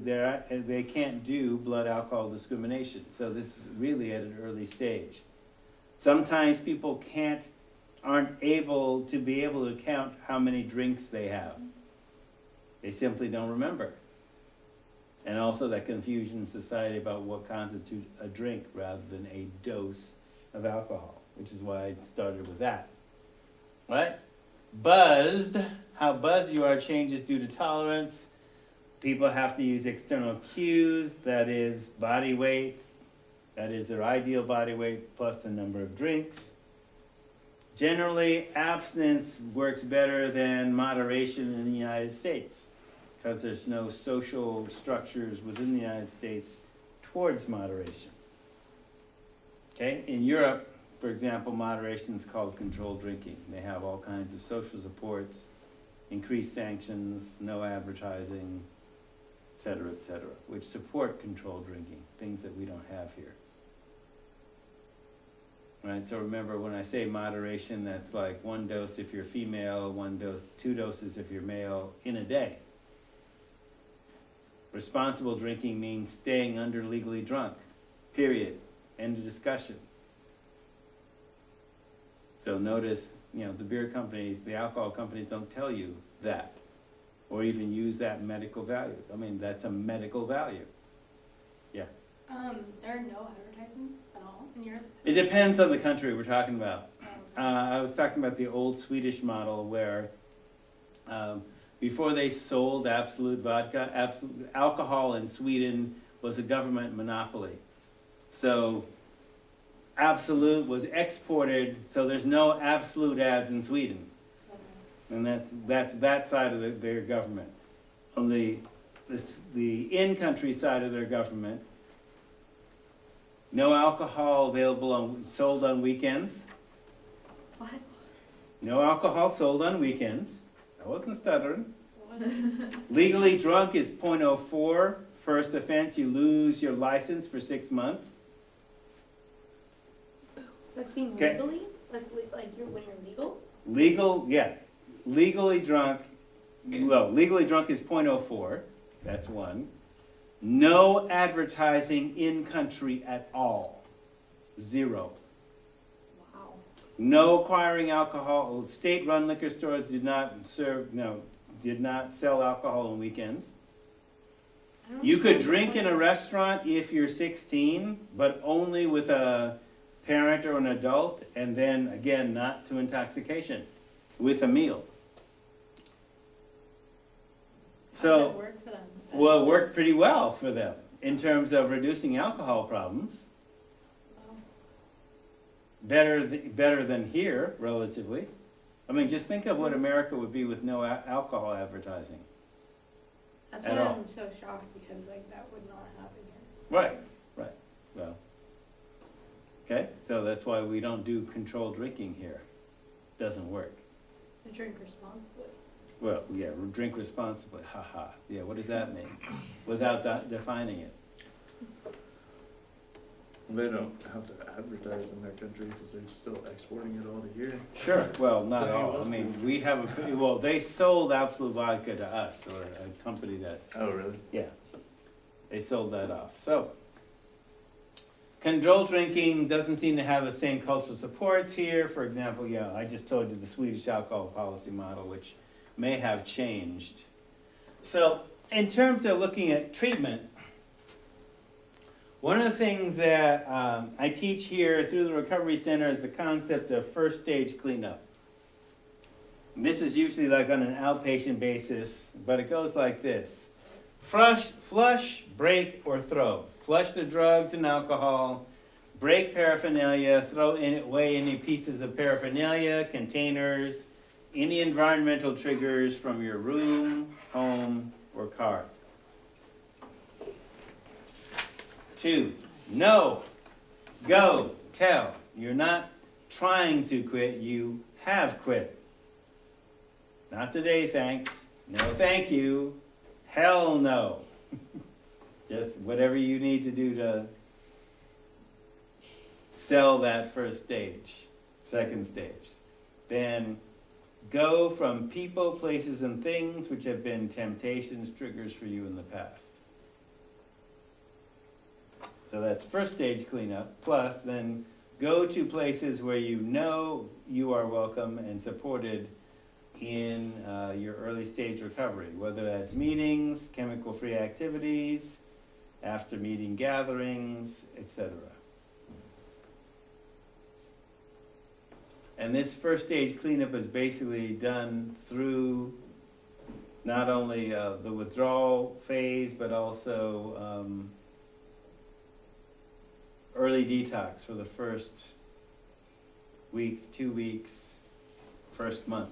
Speaker 1: they can't do blood alcohol discrimination. So this is really at an early stage. Sometimes people aren't able to count how many drinks they have. They simply don't remember. And also that confusion in society about what constitutes a drink rather than a dose of alcohol, which is why I started with that. Right? Buzzed, how buzzed you are changes due to tolerance. People have to use external cues, that is body weight, that is their ideal body weight plus the number of drinks. Generally, abstinence works better than moderation in the United States because there's no social structures within the United States towards moderation. Okay? In Europe, for example, moderation is called controlled drinking. They have all kinds of social supports, increased sanctions, no advertising, et cetera, which support controlled drinking, things that we don't have here. Right, so remember when I say moderation, that's like 1 dose if you're female, 2 doses if you're male in a day. Responsible drinking means staying under legally drunk, period, end of discussion. So notice, the beer companies, the alcohol companies don't tell you that or even use that medical value. I mean, that's a medical value. Yeah.
Speaker 2: There are no advertisements at all in Europe?
Speaker 1: It depends on the country we're talking about.
Speaker 2: Oh, okay.
Speaker 1: I was talking about the old Swedish model where before they sold absolute vodka, absolute alcohol in Sweden was a government monopoly. So Absolute was exported, so there's no Absolute ads in Sweden. And that's that side of their government. On the in-country side of their government, no alcohol available sold on weekends.
Speaker 5: What?
Speaker 1: No alcohol sold on weekends. I wasn't stuttering. Legally drunk is .04. First offense, you lose your license for 6 months.
Speaker 5: That's being
Speaker 1: Okay.
Speaker 5: legally? Like you're when you're legal?
Speaker 1: Legal, yeah. Legally drunk, well, legally drunk is .04. That's one. No advertising in country at all. 0.
Speaker 5: Wow.
Speaker 1: No acquiring alcohol. State-run liquor stores did not sell alcohol on weekends.
Speaker 5: I don't
Speaker 1: You could
Speaker 5: understand
Speaker 1: drink
Speaker 5: the
Speaker 1: in a
Speaker 5: point.
Speaker 1: restaurant if you're 16, but only with a parent or an adult, and then again, not to intoxication, with a meal.
Speaker 5: How does
Speaker 1: So,
Speaker 5: that work for them?
Speaker 1: well, it worked pretty well for them in terms of reducing alcohol problems.
Speaker 5: Wow.
Speaker 1: Better than here, relatively. I mean, just think of what America would be with no alcohol advertising.
Speaker 3: That's
Speaker 1: At
Speaker 3: why
Speaker 1: all.
Speaker 3: I'm so shocked, because like that would not happen here.
Speaker 1: Right. Well, okay, so that's why we don't do controlled drinking here. Doesn't work.
Speaker 5: So drink responsibly.
Speaker 1: Well, yeah, drink responsibly, haha. Yeah, what does that mean? Without defining it.
Speaker 6: They don't have to advertise in their country because they're still exporting it all to here.
Speaker 1: Sure, well, not
Speaker 6: So
Speaker 1: all. I
Speaker 6: what's
Speaker 1: mean,
Speaker 6: the-
Speaker 1: we have well, they sold Absolute Vodka to us, or a company that,
Speaker 6: Oh, really?
Speaker 1: yeah, they sold that off. So, controlled drinking doesn't seem to have the same cultural supports here. For example, yeah, I just told you the Swedish alcohol policy model, which may have changed. So, in terms of looking at treatment, one of the things that I teach here through the Recovery Center is the concept of first stage cleanup. This is usually like on an outpatient basis, but it goes like this. Flush, break, or throw. Flush the drugs and alcohol, break paraphernalia, throw away any pieces of paraphernalia, containers, any environmental triggers from your room, home, or car. 2, no, go, tell. You're not trying to quit, you have quit. Not today, thanks. No, thank you. Hell no. Just whatever you need to do to sell that first stage, second stage. Then go from people, places, and things which have been temptations, triggers for you in the past. So that's first stage cleanup, plus then go to places where you know you are welcome and supported in your early stage recovery, whether that's meetings, chemical-free activities, after meeting gatherings, etc. And this first stage cleanup is basically done through not only the withdrawal phase, but also early detox for the first week, 2 weeks, first month.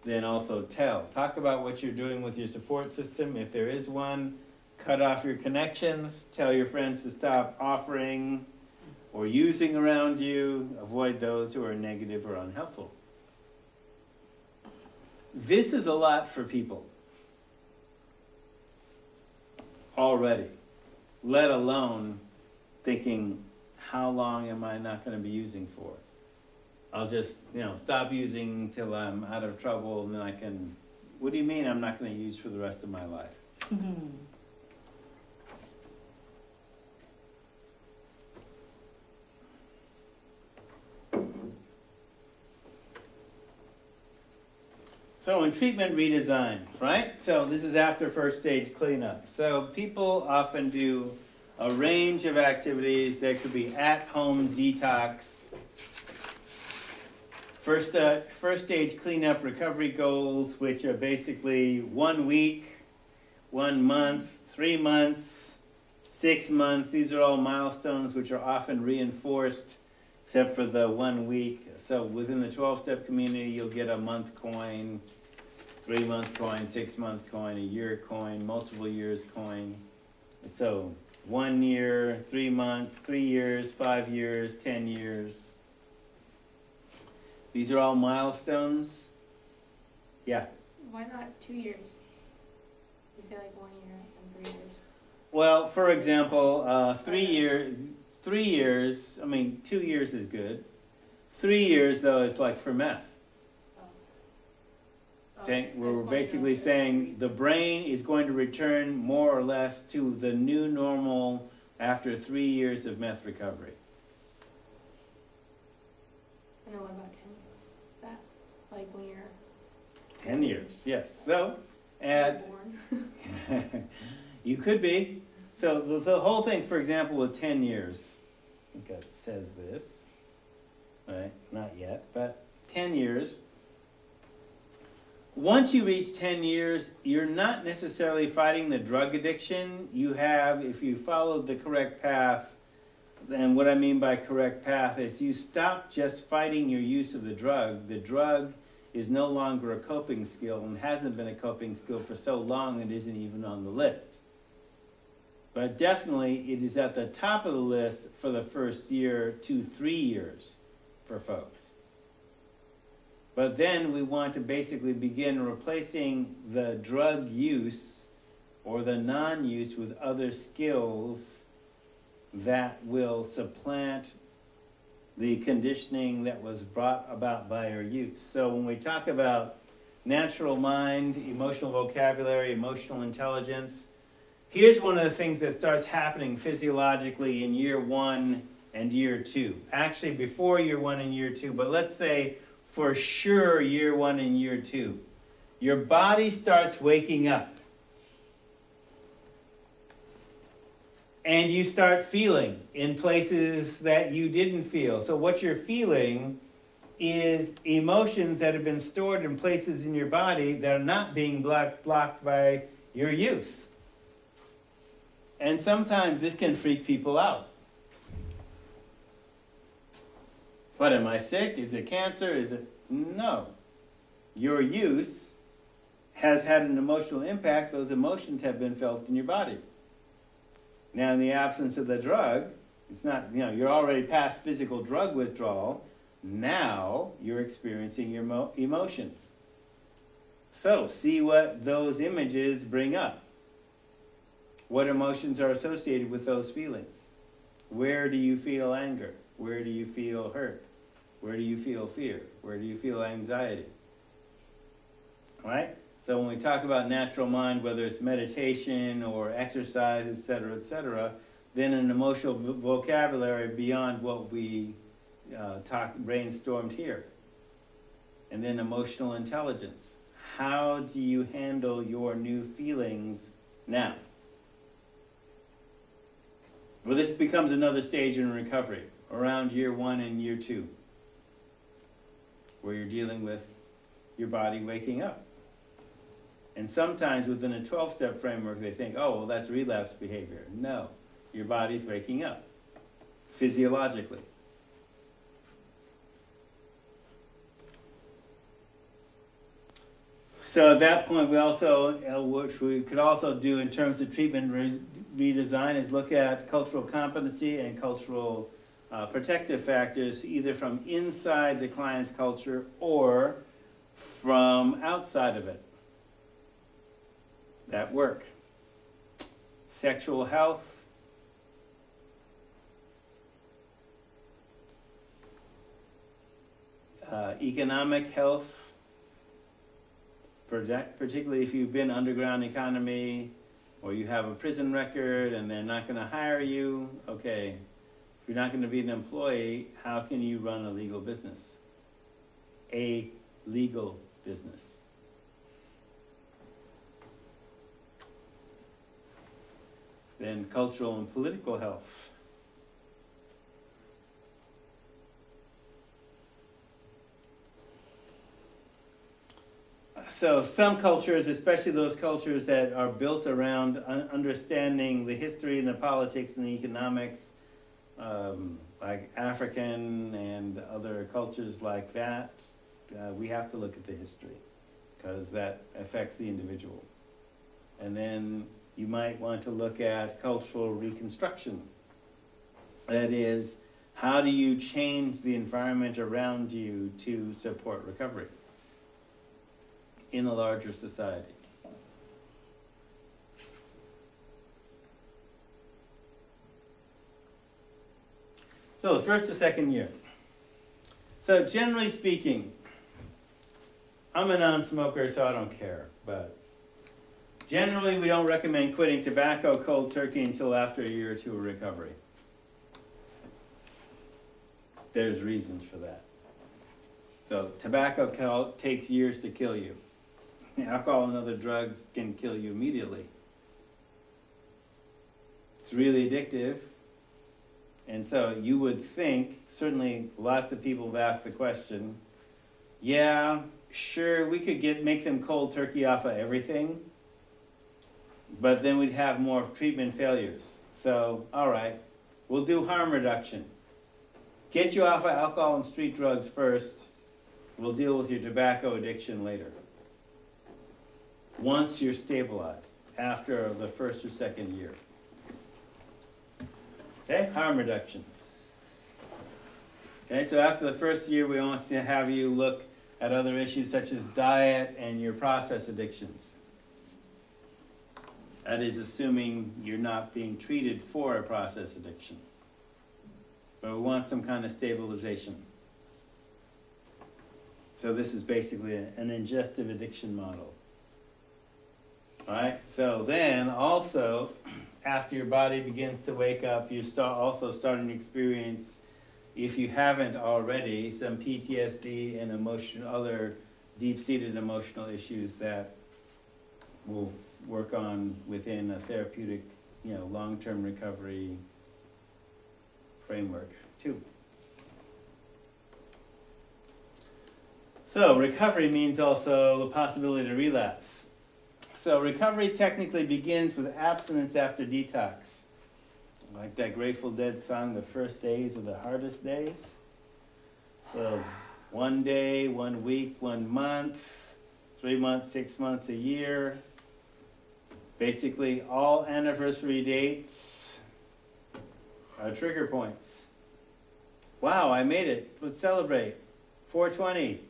Speaker 1: Then also talk about what you're doing with your support system. If there is one, cut off your connections, tell your friends to stop offering or using around you, avoid those who are negative or unhelpful. This is a lot for people already, let alone thinking, how long am I not going to be using for? I'll just, stop using till I'm out of trouble, and then I can, what do you mean I'm not going to use for the rest of my life? So in treatment redesign, right? So this is after first stage cleanup. So people often do a range of activities. There could be at-home detox, first stage cleanup recovery goals, which are basically 1 week, 1 month, 3 months, 6 months, these are all milestones which are often reinforced except for the 1 week. So within the 12-step community, you'll get a month coin, 3-month coin, 6-month coin, a year coin, multiple years coin. So 1 year, 3 months, 3 years, 5 years, 10 years. These are all milestones. Yeah.
Speaker 3: Why not 2 years? You say like 1 year and 3 years.
Speaker 1: Well, for example, 3 years, I mean, 2 years is good. 3 years, though, is like for meth. Okay, where we're basically saying the brain is going to return more or less to the new normal after 3 years of meth recovery.
Speaker 3: And then what about 10 years? That, like when you're
Speaker 1: 10 years, yes. So, add,
Speaker 3: born.
Speaker 1: you could be. So the whole thing, for example, with 10 years, I think it says this, right? Not yet, but 10 years. Once you reach 10 years, you're not necessarily fighting the drug addiction. You have, if you followed the correct path, and what I mean by correct path is you stop just fighting your use of the drug. The drug is no longer a coping skill and hasn't been a coping skill for so long it isn't even on the list. But definitely it is at the top of the list for the first year to 3 years for folks. But then we want to basically begin replacing the drug use or the non-use with other skills that will supplant the conditioning that was brought about by our use. So when we talk about natural mind, emotional vocabulary, emotional intelligence, here's one of the things that starts happening physiologically in year 1 and year 2. Actually, before year 1 and year 2, but let's say for sure year 1 and year 2. Your body starts waking up. And you start feeling in places that you didn't feel. So what you're feeling is emotions that have been stored in places in your body that are not being blocked by your use. And sometimes this can freak people out. What, am I sick? Is it cancer? Is it? No. Your use has had an emotional impact. Those emotions have been felt in your body. Now, in the absence of the drug, it's not, you're already past physical drug withdrawal. Now you're experiencing your emotions. So, see what those images bring up. What emotions are associated with those feelings? Where do you feel anger? Where do you feel hurt? Where do you feel fear? Where do you feel anxiety? All right? So when we talk about natural mind, whether it's meditation or exercise, etc., then an emotional vocabulary beyond what we brainstormed here. And then emotional intelligence. How do you handle your new feelings now? Well, this becomes another stage in recovery, around year 1 and year 2, where you're dealing with your body waking up. And sometimes within a 12-step framework, they think, oh, well, that's relapse behavior. No, your body's waking up, physiologically. So at that point, we also, which we could also do in terms of treatment redesign, is look at cultural competency and cultural protective factors, either from inside the client's culture or from outside of it. That work. Sexual health. Economic health. Particularly if you've been underground economy or you have a prison record and they're not going to hire you. Okay, if you're not going to be an employee, how can you run a legal business? A legal business. Then cultural and political health. So some cultures, especially those cultures that are built around understanding the history and the politics and the economics, like African and other cultures like that, we have to look at the history because that affects the individual. And then you might want to look at cultural reconstruction. That is, how do you change the environment around you to support recovery in a larger society? So the first to second year. So generally speaking, I'm a non-smoker, so I don't care, but generally we don't recommend quitting tobacco cold turkey until after a year or two of recovery. There's reasons for that. So tobacco takes years to kill you. Alcohol and other drugs can kill you immediately. It's really addictive. And so you would think, certainly lots of people have asked the question, yeah, sure, we could make them cold turkey off of everything, but then we'd have more treatment failures. So, all right, we'll do harm reduction. Get you off of alcohol and street drugs first. We'll deal with your tobacco addiction later. Once you're stabilized, after the first or second year. Okay, harm reduction. Okay, so after the first year, we want to have you look at other issues such as diet and your process addictions. That is assuming you're not being treated for a process addiction. But we want some kind of stabilization. So this is basically an ingestive addiction model. All right, so then also, after your body begins to wake up, you also starting to experience, if you haven't already, some PTSD and other deep-seated emotional issues that we'll work on within a therapeutic, long-term recovery framework too. So recovery means also the possibility to relapse. So recovery technically begins with abstinence after detox. Like that Grateful Dead song, The First Days Are the Hardest Days. So 1 day, 1 week, 1 month, 3 months, 6 months, a year. Basically all anniversary dates are trigger points. Wow, I made it. Let's celebrate. 420.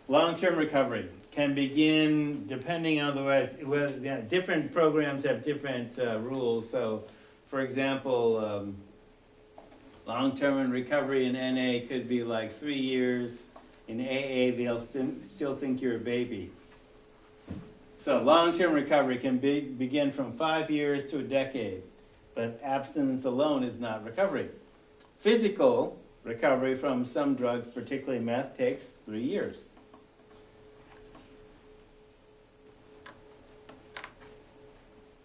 Speaker 1: Long-term recovery can begin depending on the way, different programs have different rules. So, for example, long-term in recovery in NA could be like 3 years. In AA, they'll still think you're a baby. So long-term recovery can begin from 5 years to a decade, but abstinence alone is not recovery. Physical recovery from some drugs, particularly meth, takes 3 years.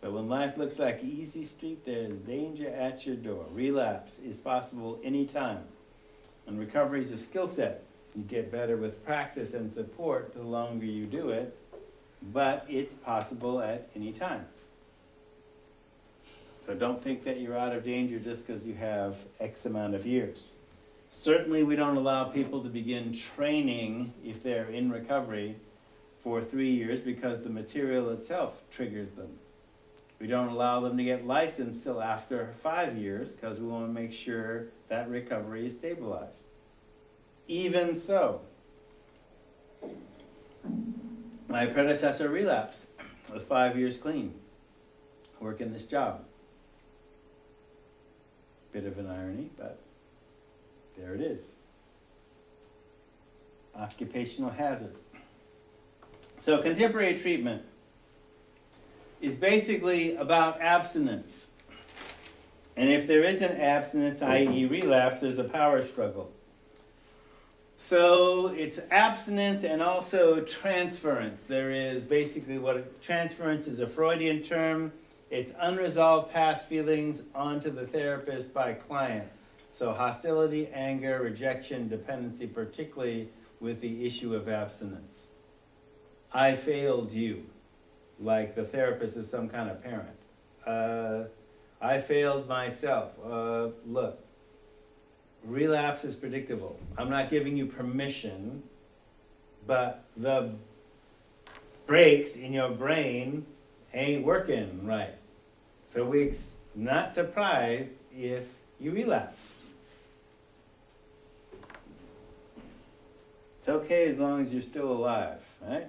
Speaker 1: So when life looks like easy street, there is danger at your door. Relapse is possible anytime. And recovery is a skill set. You get better with practice and support the longer you do it, but it's possible at any time. So don't think that you're out of danger just because you have X amount of years. Certainly we don't allow people to begin training if they're in recovery for 3 years because the material itself triggers them. We don't allow them to get licensed till after 5 years because we want to make sure that recovery is stabilized. Even so, my predecessor relapsed with 5 years clean, working this job. Bit of an irony, but there it is. Occupational hazard. So contemporary treatment is basically about abstinence. And if there isn't abstinence, i.e. relapse, there's a power struggle. So it's abstinence and also transference. There is basically transference is a Freudian term. It's unresolved past feelings onto the therapist by client. So hostility, anger, rejection, dependency, particularly with the issue of abstinence. I failed you, like the therapist is some kind of parent. I failed myself. Look, relapse is predictable. I'm not giving you permission, but the brakes in your brain ain't working right. So we're not surprised if you relapse. It's okay as long as you're still alive, right?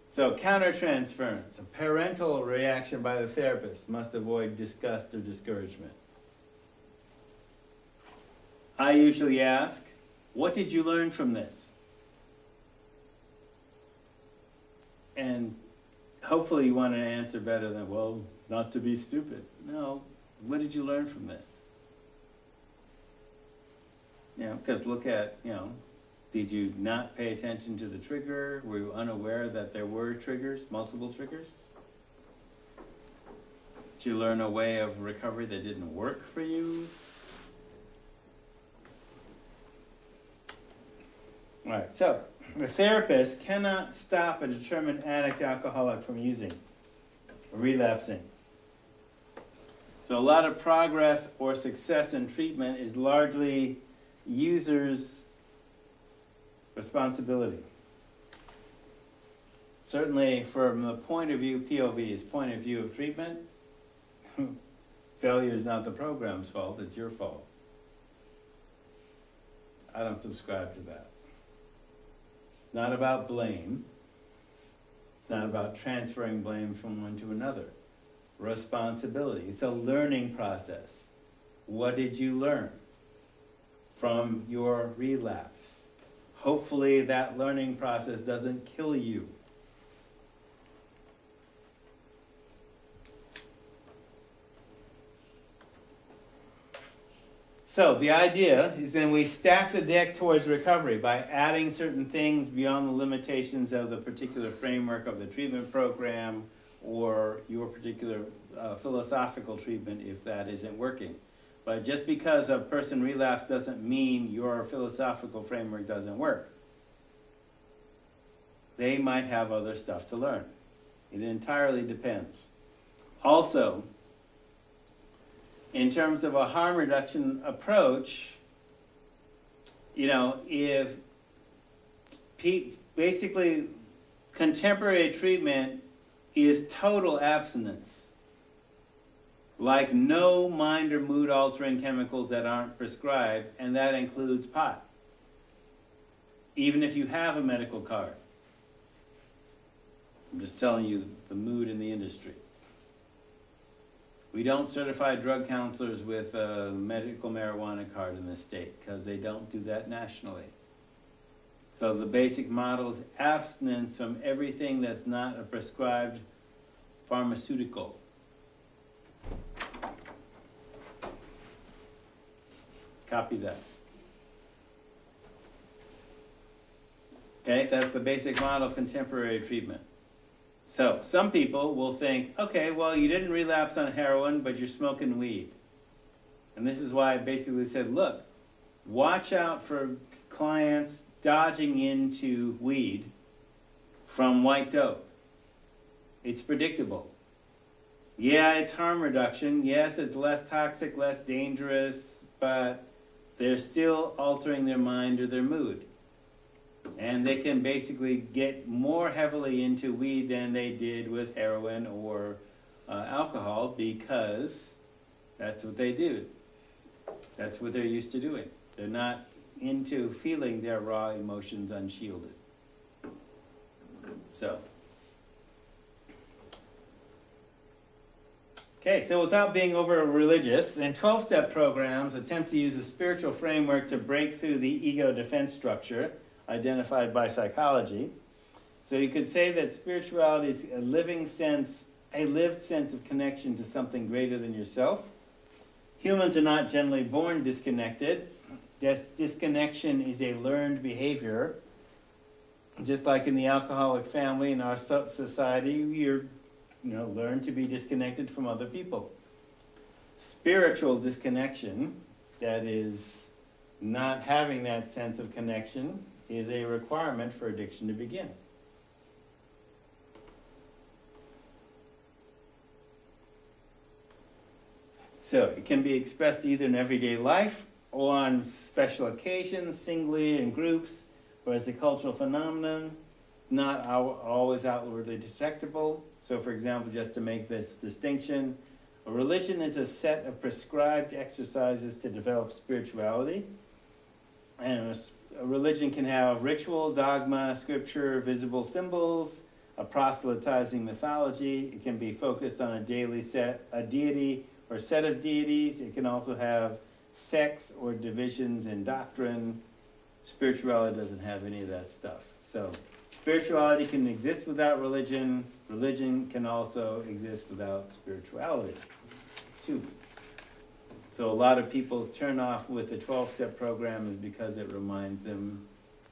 Speaker 1: So countertransference, a parental reaction by the therapist, must avoid disgust or discouragement. I usually ask, what did you learn from this? And hopefully you want to answer better than, well, not to be stupid. No, what did you learn from this? You know, because look at, you know, did you not pay attention to the trigger? Were you unaware that there were triggers, multiple triggers? Did you learn a way of recovery that didn't work for you? All right, so the therapist cannot stop a determined addict alcoholic from using or relapsing. So a lot of progress or success in treatment is largely users' responsibility. Certainly from the point of view, POV's point of view of treatment, failure is not the program's fault, it's your fault. I don't subscribe to that. It's not about blame. It's not about transferring blame from one to another. Responsibility. It's a learning process. What did you learn from your relapse? Hopefully that learning process doesn't kill you. So the idea is then we stack the deck towards recovery by adding certain things beyond the limitations of the particular framework of the treatment program or your particular philosophical treatment if that isn't working. But just because a person relapsed doesn't mean your philosophical framework doesn't work. They might have other stuff to learn. It entirely depends. Also, in terms of a harm reduction approach, you know, if basically contemporary treatment is total abstinence, like no mind or mood altering chemicals that aren't prescribed, and that includes pot, even if you have a medical card. I'm just telling you the mood in the industry. We don't certify drug counselors with a medical marijuana card in this state because they don't do that nationally. So the basic model is abstinence from everything that's not a prescribed pharmaceutical. Copy that. Okay, that's the basic model of contemporary treatment. So some people will think, okay, well, you didn't relapse on heroin, but you're smoking weed. And this is why I basically said, look, watch out for clients dodging into weed from white dope. It's predictable. Yeah, it's harm reduction. Yes, it's less toxic, less dangerous, but they're still altering their mind or their mood. And they can basically get more heavily into weed than they did with heroin or alcohol because that's what they do. That's what they're used to doing. They're not into feeling their raw emotions unshielded. So. Okay, so without being over religious, then 12-step programs attempt to use a spiritual framework to break through the ego defense structure identified by psychology. So you could say that spirituality is a lived sense of connection to something greater than yourself. Humans are not generally born disconnected. This disconnection is a learned behavior. Just like in the alcoholic family in our society, you're learn to be disconnected from other people. Spiritual disconnection, that is not having that sense of connection, is a requirement for addiction to begin. So it can be expressed either in everyday life or on special occasions, singly, in groups, or as a cultural phenomenon, not always outwardly detectable. So for example, just to make this distinction, a religion is a set of prescribed exercises to develop spirituality. And a religion can have ritual, dogma, scripture, visible symbols, a proselytizing mythology. It can be focused on a deity or set of deities. It can also have sects or divisions in doctrine. Spirituality doesn't have any of that stuff. So spirituality can exist without religion. Religion can also exist without spirituality, too. So a lot of people's turn off with the 12-step program is because it reminds them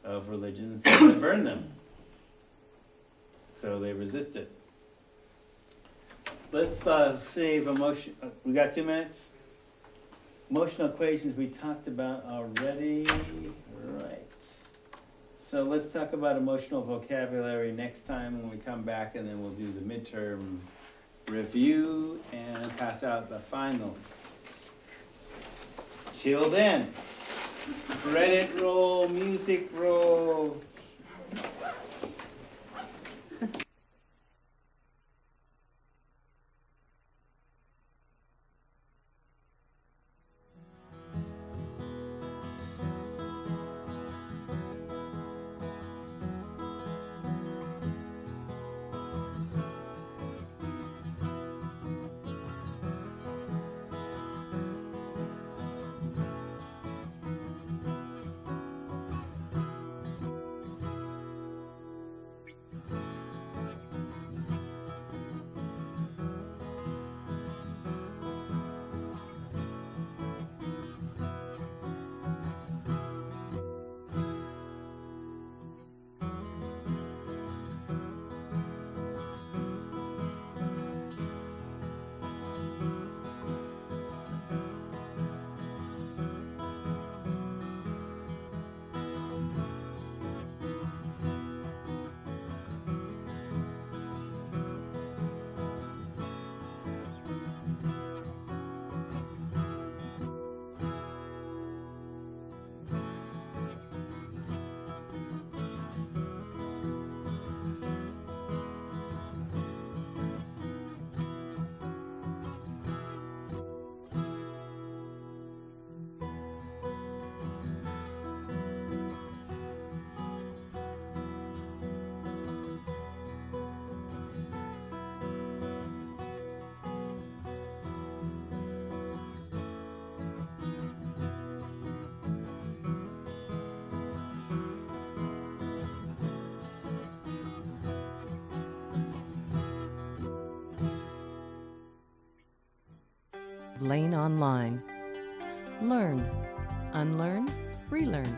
Speaker 1: of religions that burn them. So they resist it. Let's save emotion. We got 2 minutes? Emotional equations we talked about already. Right. So let's talk about emotional vocabulary next time when we come back, and then we'll do the midterm review and pass out the final. Till then, credit roll, music roll.
Speaker 7: Lane Online. Learn, unlearn, relearn.